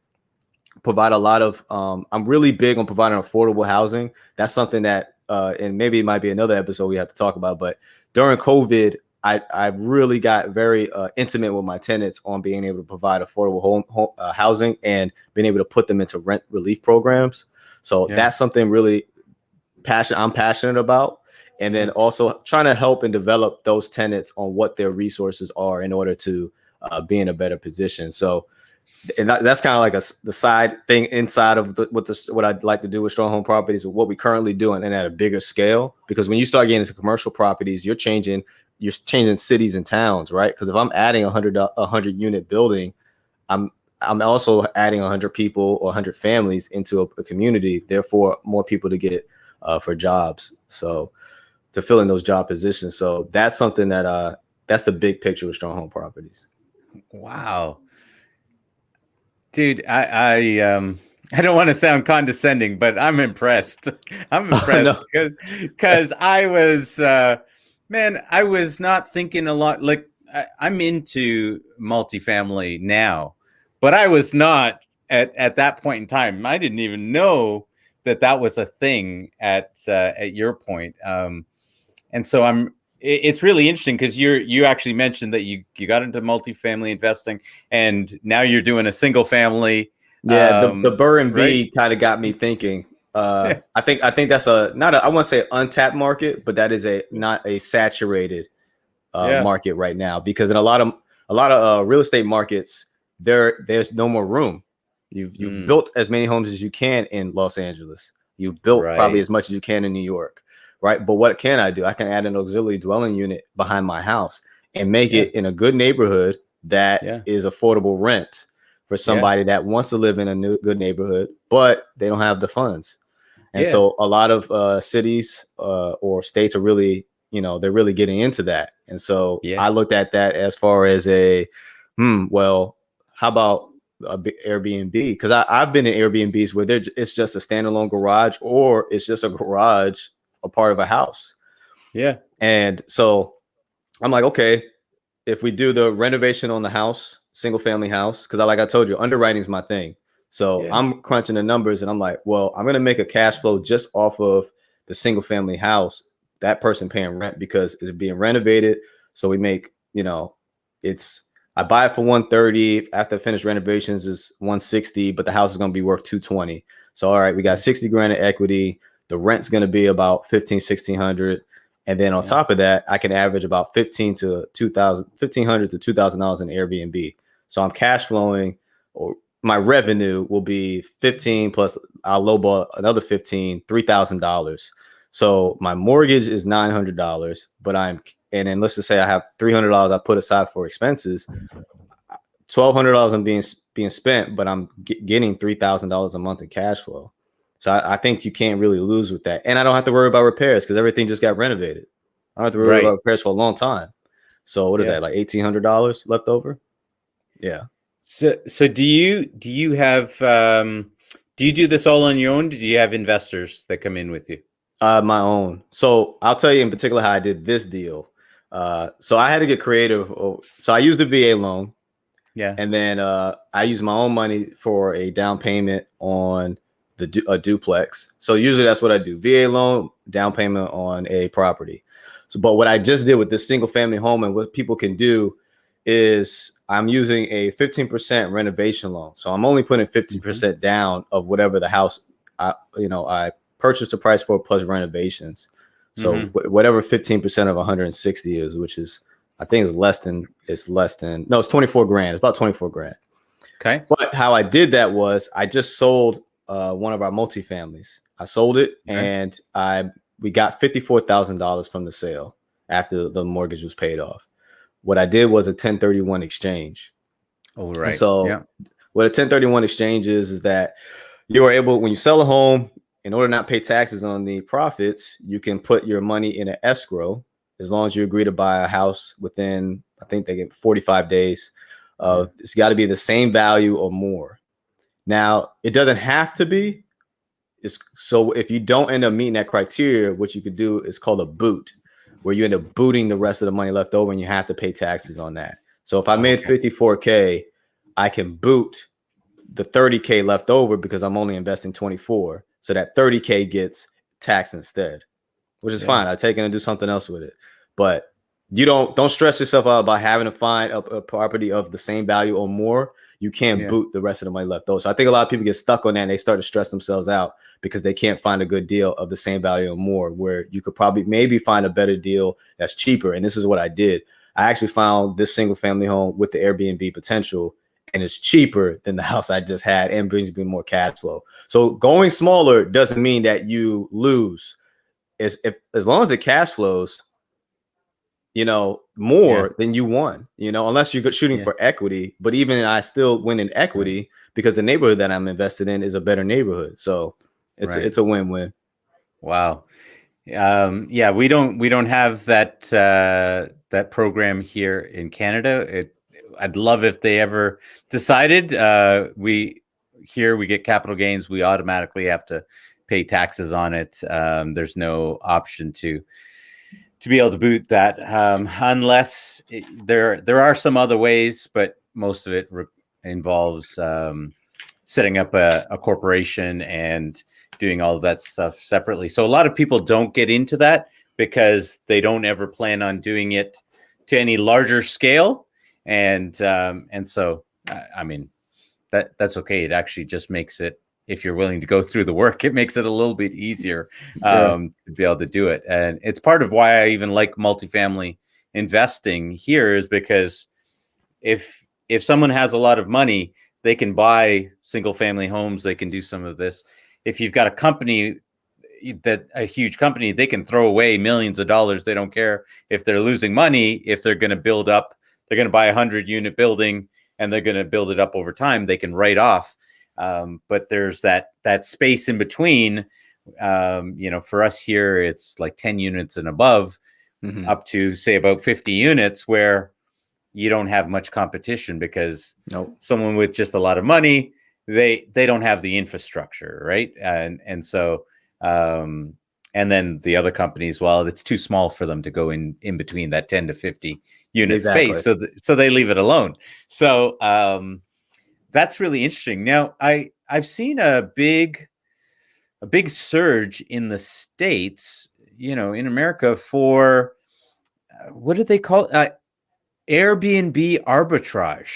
S2: provide a lot of, I'm really big on providing affordable housing. That's something that, and maybe it might be another episode we have to talk about, but during COVID, I really got very intimate with my tenants on being able to provide affordable housing and being able to put them into rent relief programs. So that's something really I'm passionate about. And then also trying to help and develop those tenants on what their resources are in order to be in a better position. So, and that's kind of like the side thing inside of what I'd like to do with Strong Home Properties, what we currently do, and at a bigger scale. Because when you start getting into commercial properties, you're changing cities and towns, right? Because if I'm adding a 100 unit building, I'm also adding 100 people or 100 families into a community. Therefore, more people to get for jobs. So to fill in those job positions. So that's something that that's the big picture with Strong Home Properties.
S3: Wow. Dude, I don't want to sound condescending, but I'm impressed. I'm impressed because I was, I was not thinking a lot. Like I'm into multifamily now, but I was not at that point in time. I didn't even know that was a thing at your point. And so it's really interesting because you actually mentioned that you got into multifamily investing and now you're doing a single family.
S2: Yeah, the Burr and B
S3: right?
S2: kind of got me thinking. I think that's I want to say untapped market, but that is not a saturated market right now, because in a lot of real estate markets there's no more room. You've built as many homes as you can in Los Angeles. You've built probably as much as you can in New York. Right. But what can I do? I can add an auxiliary dwelling unit behind my house and make it in a good neighborhood that is affordable rent for somebody that wants to live in a good neighborhood, but they don't have the funds. And so a lot of cities or states are really, they're really getting into that. And so I looked at that as far as well, how about Airbnb? Because I've been in Airbnbs where it's just a standalone garage, or it's just a garage, a part of a house.
S3: Yeah.
S2: And so I'm like, okay, if we do the renovation on the house, single family house, because like I told you, underwriting is my thing. So I'm crunching the numbers and I'm like, well, I'm going to make a cash flow just off of the single family house, that person paying rent, because it's being renovated. So we make, I buy it for 130. After finished renovations is 160, but the house is going to be worth 220. So, all right, we got 60 grand in equity. The rent's going to be about 1,600. And then on top of that, I can average about $1,500 to $2,000 in Airbnb. So I'm cash flowing, or my revenue will be 15 plus I'll lowball another 15, $3,000. So my mortgage is $900, but and then let's just say I have $300 I put aside for expenses. $1,200 I'm being spent, but I'm getting $3,000 a month in cash flow. So I think you can't really lose with that. And I don't have to worry about repairs because everything just got renovated. I don't have to worry about repairs for a long time. So what is that, like $1,800 left over? Yeah.
S3: So do you have do you do this all on your own? Do you have investors that come in with you?
S2: My own. So I'll tell you in particular how I did this deal. So I had to get creative. So I used the VA loan.
S3: Yeah.
S2: And then I used my own money for a down payment on a duplex. So usually that's what I do. VA loan, down payment on a property. So, but what I just did with this single family home, and what people can do, is I'm using a 15% renovation loan. So I'm only putting 15% down of whatever the house I purchased the price for plus renovations. So whatever 15% of 160 is, which is, I think it's 24 grand. It's about 24 grand.
S3: Okay.
S2: But how I did that was I just sold one of our multifamilies. I sold it and we got $54,000 from the sale after the mortgage was paid off. What I did was a 1031 exchange.
S3: Oh, right.
S2: And so what a 1031 exchange is that you are able, when you sell a home, in order to not pay taxes on the profits, you can put your money in an escrow as long as you agree to buy a house within, I think they get 45 days. It's got to be the same value or more. Now, it doesn't have to be. So if you don't end up meeting that criteria, what you could do is called a boot, where you end up booting the rest of the money left over and you have to pay taxes on that. So if I made $54K, I can boot the $30K left over because I'm only investing 24. So that $30K gets taxed instead, which is fine. I take it and do something else with it. But You don't stress yourself out by having to find a property of the same value or more. You can't boot the rest of the money left over. So I think a lot of people get stuck on that and they start to stress themselves out because they can't find a good deal of the same value or more, where you could probably maybe find a better deal that's cheaper. And this is what I did. I actually found this single family home with the Airbnb potential, and it's cheaper than the house I just had and brings me more cash flow. So going smaller doesn't mean that you lose. As long as it cash flows, more than you won, unless you're shooting for equity. But even I still win in equity because the neighborhood that I'm invested in is a better neighborhood. So it's a win-win.
S3: Wow. We don't have that program here in Canada. I'd love if they ever decided we get capital gains. We automatically have to pay taxes on it. There's no option to be able to boot that unless there are some other ways, but most of it involves setting up a corporation and doing all of that stuff separately. So a lot of people don't get into that because they don't ever plan on doing it to any larger scale. And so, I mean, that's okay. It actually just makes it, if you're willing to go through the work, it makes it a little bit easier to be able to do it. And it's part of why I even like multifamily investing here, is because if someone has a lot of money, they can buy single family homes. They can do some of this. If you've got a company a huge company, they can throw away millions of dollars. They don't care if they're losing money. If they're going to build up, they're going to buy a 100-unit building and they're going to build it up over time. They can write off. But there's that space in between. For us here, it's like 10 units and above, up to say about 50 units, where you don't have much competition because someone with just a lot of money, they don't have the infrastructure, right? And so and then the other companies, well, it's too small for them to go in between that 10 to 50 unit space, so they leave it alone. So that's really interesting. Now, I've seen a big surge in the States, in America, for what do they call it? Airbnb arbitrage.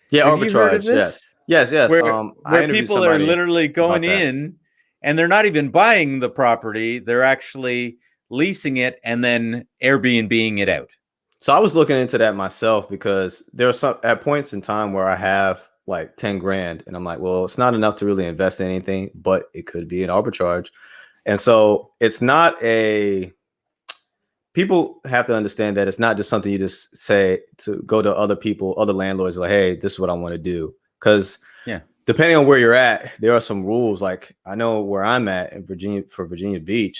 S2: Yeah,
S3: Have
S2: arbitrage.
S3: You heard of this?
S2: Yes.
S3: Where people are literally going in and they're not even buying the property; they're actually leasing it and then Airbnb-ing it out.
S2: So I was looking into that myself because there are some at points in time where I have like 10 grand and I'm like, well, it's not enough to really invest in anything, but it could be an arbitrage. And so it's not people have to understand that it's not just something you just say to go to other people, other landlords, like, hey, this is what I want to do. Because depending on where you're at, there are some rules. Like I know where I'm at in Virginia, for Virginia Beach,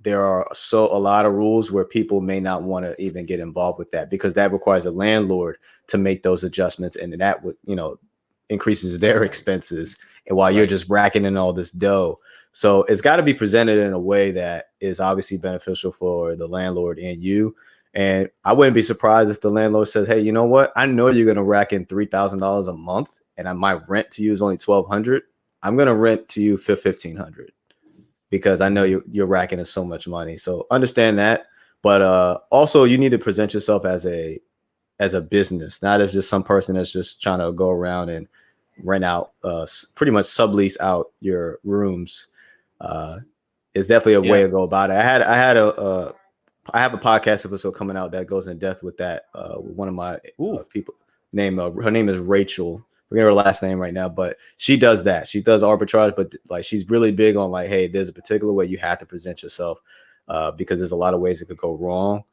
S2: there are a lot of rules where people may not want to even get involved with that because that requires a landlord to make those adjustments. And that would, increases their expenses. And while you're just racking in all this dough. So it's got to be presented in a way that is obviously beneficial for the landlord and you. And I wouldn't be surprised if the landlord says, hey, you know what? I know you're going to rack in $3,000 a month and my rent to you is only $1,200. I'm going to rent to you for $1,500. Because I know you're racking in so much money. So understand that. But also you need to present yourself as a business, not as just some person that's just trying to go around and rent out, pretty much sublease out your rooms. It's definitely a way to go about it. I have a podcast episode coming out that goes in depth with that. With one of my people her name is Rachel. Forget her last name right now, but she does that. She does arbitrage, but like she's really big on like, hey, there's a particular way you have to present yourself because there's a lot of ways it could go wrong.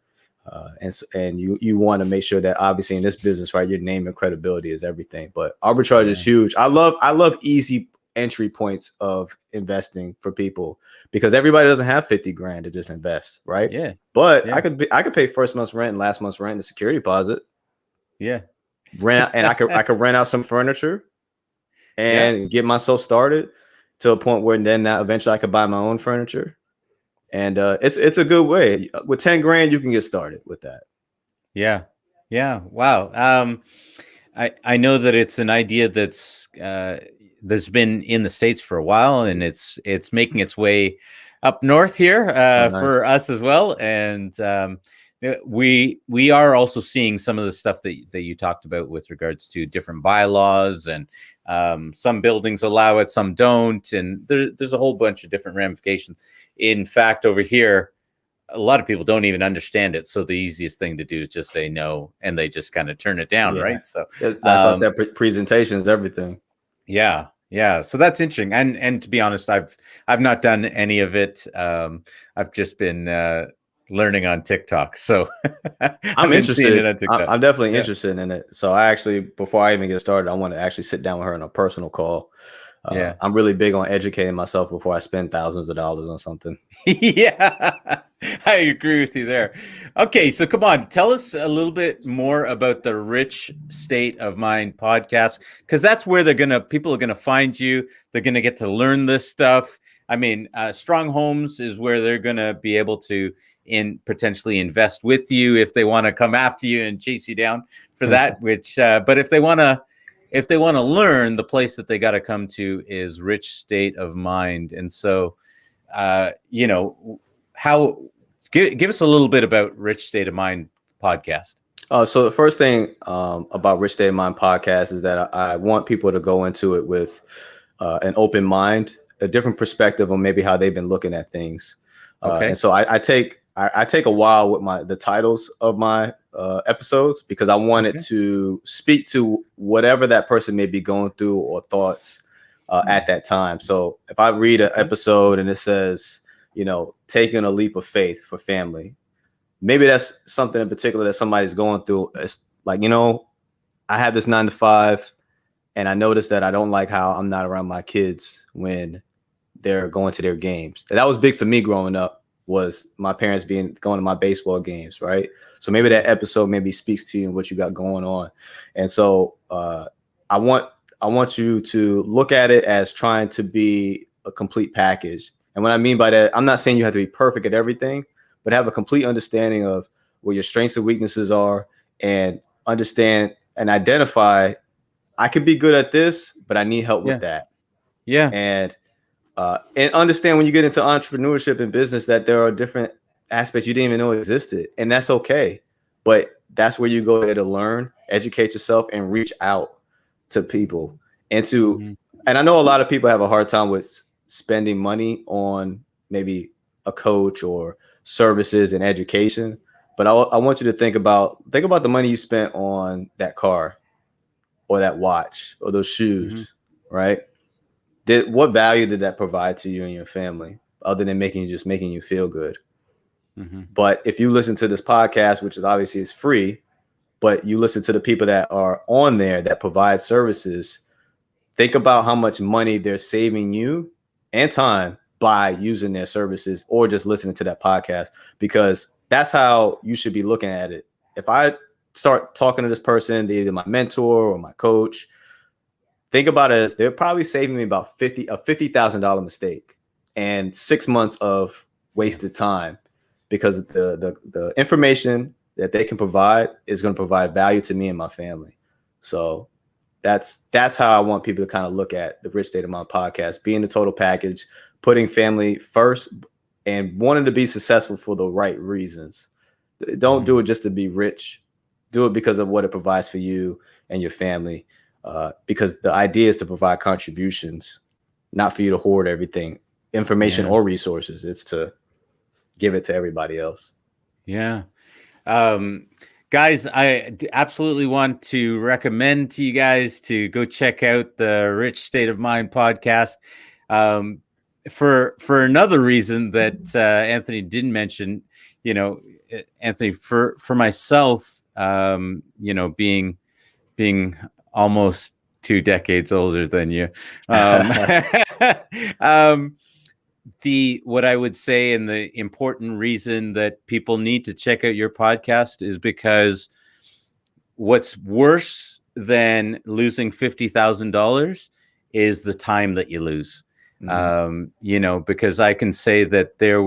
S2: And you want to make sure that obviously in this business, right, your name and credibility is everything. But arbitrage is huge. I love easy entry points of investing for people because everybody doesn't have 50 grand to just invest, right?
S3: Yeah.
S2: But I could pay first month's rent and last month's rent in the security deposit.
S3: Yeah.
S2: Rent out, and I could rent out some furniture and get myself started to a point where then eventually I could buy my own furniture. And it's a good way. With 10 grand, you can get started with that.
S3: Yeah. Wow. I know that it's an idea that's been in the States for a while, and it's making its way up north here for us as well. And we are also seeing some of the stuff that you talked about with regards to different bylaws, and some buildings allow it, some don't, and there's a whole bunch of different ramifications. In fact, over here, a lot of people don't even understand it, so the easiest thing to do is just say no, and they just kind of turn it down, right? So
S2: that's why I said presentations, everything.
S3: Yeah, so that's interesting. And to be honest, I've not done any of it. I've just been learning on TikTok. So
S2: I'm interested. I'm definitely interested in it. So I actually, before I even get started, I want to actually sit down with her on a personal call. I'm really big on educating myself before I spend thousands of dollars on something.
S3: Yeah, I agree with you there. Okay, so come on, tell us a little bit more about the Rich State of Mind podcast, because that's where people are gonna find you. They're gonna get to learn this stuff. I mean, Strong Homes is where they're gonna be able to potentially invest with you if they want to come after you and chase you down for that. But if they want to learn, the place that they got to come to is Rich State of Mind. And so, give us a little bit about Rich State of Mind podcast.
S2: So the first thing about Rich State of Mind podcast is that I want people to go into it with an open mind, a different perspective on maybe how they've been looking at things. And so I take a while with the titles of my episodes, because I wanted to speak to whatever that person may be going through or thoughts at that time. So if I read an episode and it says, taking a leap of faith for family, maybe that's something in particular that somebody's going through. It's like, I have this 9-to-5 and I noticed that I don't like how I'm not around my kids when they're going to their games. And that was big for me growing up, was my parents going to my baseball games, right? So maybe that episode maybe speaks to you and what you got going on. And so I want you to look at it as trying to be a complete package. And what I mean by that, I'm not saying you have to be perfect at everything, but have a complete understanding of where your strengths and weaknesses are, and understand and identify, I could be good at this, but I need help with that.
S3: Yeah.
S2: And understand when you get into entrepreneurship and business that there are different aspects you didn't even know existed, and that's okay. But that's where you go there to learn, educate yourself, and reach out to people. And and I know a lot of people have a hard time with spending money on maybe a coach or services and education, but I want you to think about the money you spent on that car or that watch or those shoes, right? What value did that provide to you and your family, other than making you feel good? But if you listen to this podcast, which is obviously is free, but you listen to the people that are on there that provide services, think about how much money they're saving you and time by using their services or just listening to that podcast, because that's how you should be looking at it. If I start talking to this person, either my mentor or my coach, think about it as they're probably saving me about a $50,000 mistake and 6 months of wasted time, because the information that they can provide is going to provide value to me and my family. So that's how I want people to kind of look at the Rich State of Mind podcast, being the total package, putting family first, and wanting to be successful for the right reasons. Don't do it just to be rich. Do it because of what it provides for you and your family. Because the idea is to provide contributions, not for you to hoard everything, information or resources. It's to give it to everybody else.
S3: Yeah. Guys, I absolutely want to recommend to you guys to go check out the Rich State of Mind podcast. For another reason that Anthony didn't mention, Anthony, for myself, being almost 2 decades older than you, what I would say, and the important reason that people need to check out your podcast, is because what's worse than losing $50,000 is the time that you lose. Because I can say that there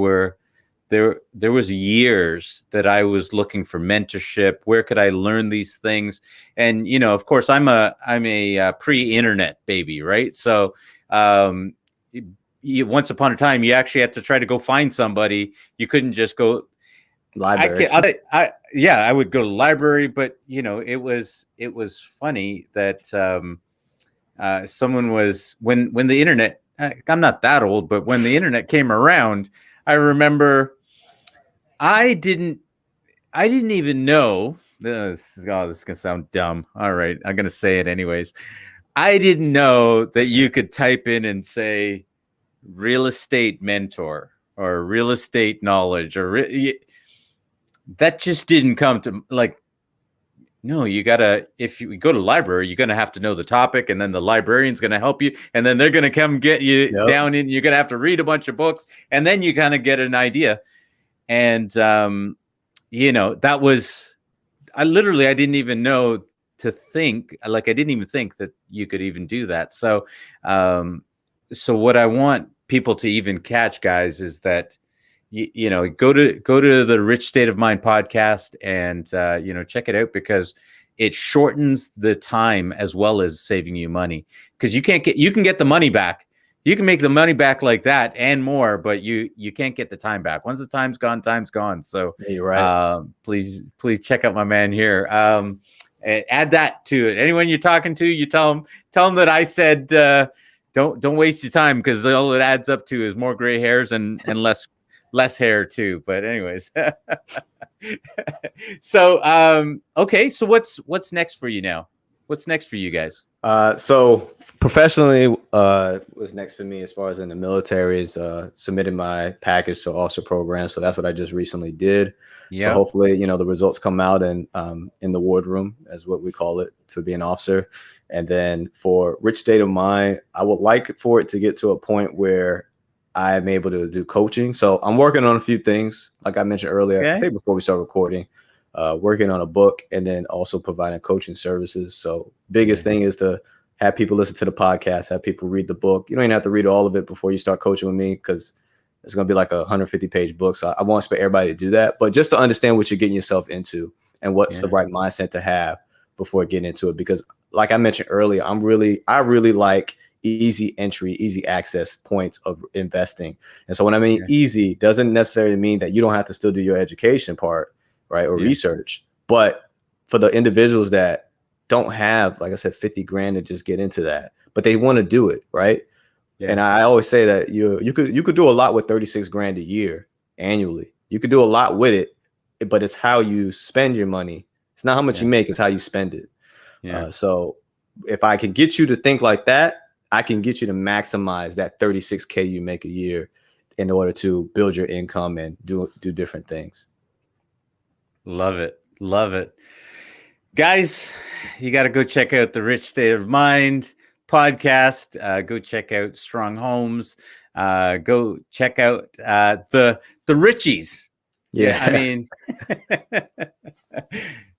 S3: was years that I was looking for mentorship. Where could I learn these things? And of course, I'm a pre-internet baby, right? So once upon a time, you actually had to try to go find somebody. You couldn't just go.
S2: Library.
S3: I would go to the library, but it was funny that someone was when the internet. I'm not that old, but when the internet came around, I remember I didn't even know. This is gonna sound dumb. All right, I'm gonna say it anyways. I didn't know that you could type in and say real estate mentor or real estate knowledge that just didn't come to no, you gotta, if you go to the library, you're gonna have to know the topic, and then the librarian's gonna help you, and then they're gonna come get you down in. You're gonna have to read a bunch of books, and then you kind of get an idea. And that was, I didn't even know to think, I didn't even think that you could even do that. So, so what I want people to even catch, guys, is that go to the Rich State of Mind podcast and check it out, because it shortens the time as well as saving you money, because you can get the money back. You can make the money back like that and more, but you can't get the time back. Once the time's gone. So
S2: you're right.
S3: Please check out my man here. Add that to it. Anyone you're talking to, you tell them that I said don't waste your time, because all it adds up to is more gray hairs and less hair too. But anyways, so okay, so what's next for you now? What's next for you guys?
S2: So professionally, what's next for me as far as in the military is submitted my package to officer program. So that's what I just recently did. Yeah. So hopefully, the results come out and in the wardroom, as what we call it, for being an officer. And then for Rich State of Mind, I would like for it to get to a point where I'm able to do coaching. So I'm working on a few things, like I mentioned earlier, okay. I think before we start recording, working on a book, and then also providing coaching services. So biggest thing is to have people listen to the podcast, have people read the book. You don't even have to read all of it before you start coaching with me, because it's going to be like a 150-page book. So I won't expect everybody to do that, but just to understand what you're getting yourself into and what's the right mindset to have before getting into it. Because like I mentioned earlier, I really like easy entry, easy access points of investing. And so when I mean easy, doesn't necessarily mean that you don't have to still do your education part, right? Or research. But for the individuals that don't have, like I said, 50 grand to just get into that, but they want to do it, right? Yeah. And I always say that you could do a lot with 36 grand a year annually. You could do a lot with it, but it's how you spend your money. It's not how much you make, it's how you spend it. Yeah. So if I can get you to think like that, I can get you to maximize that 36K you make a year in order to build your income and do different things.
S3: Love it. Guys, you got to go check out the Rich State of Mind podcast. Go check out Strong Homes. Go check out the Richies. Yeah. I mean,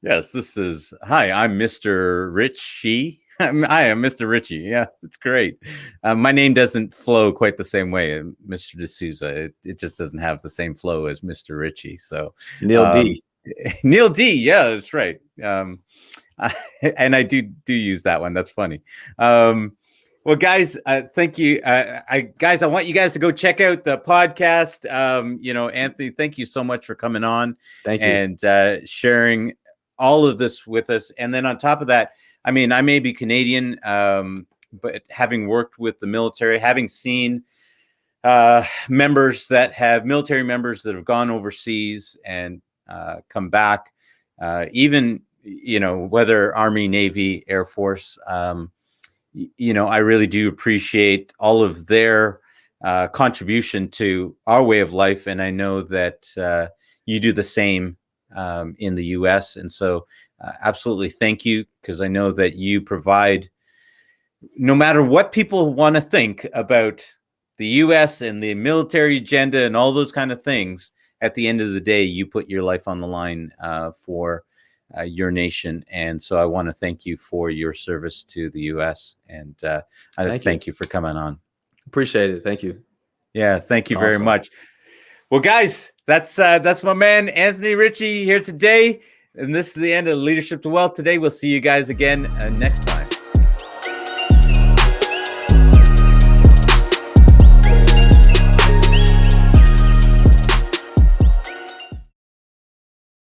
S3: yes, hi, I'm Mr. Richie. I am Mr. Richie. Yeah, it's great. My name doesn't flow quite the same way, Mr. D'Souza. It just doesn't have the same flow as Mr. Richie. So
S2: Neil D.
S3: Neil D. Yeah, that's right. And I do use that one. That's funny. Well, guys, thank you. I want you guys to go check out the podcast. Anthony, thank you so much for coming on.
S2: Thank you.
S3: And sharing all of this with us. And then on top of that, I mean, I may be Canadian, but having worked with the military, having seen military members that have gone overseas and come back, even, whether Army, Navy, Air Force, I really do appreciate all of their contribution to our way of life. And I know that you do the same in the U.S. And so absolutely thank you, because I know that you provide, no matter what people want to think about the U.S. and the military agenda and all those kind of things, at the end of the day, you put your life on the line for your nation. And so I want to thank you for your service to the U.S. And I thank you for coming on.
S2: Appreciate it. Thank you.
S3: Yeah, thank you very much. Well, guys, that's my man, Anthane Richie, here today. And this is the end of Leadership to Wealth today. We'll see you guys again next time.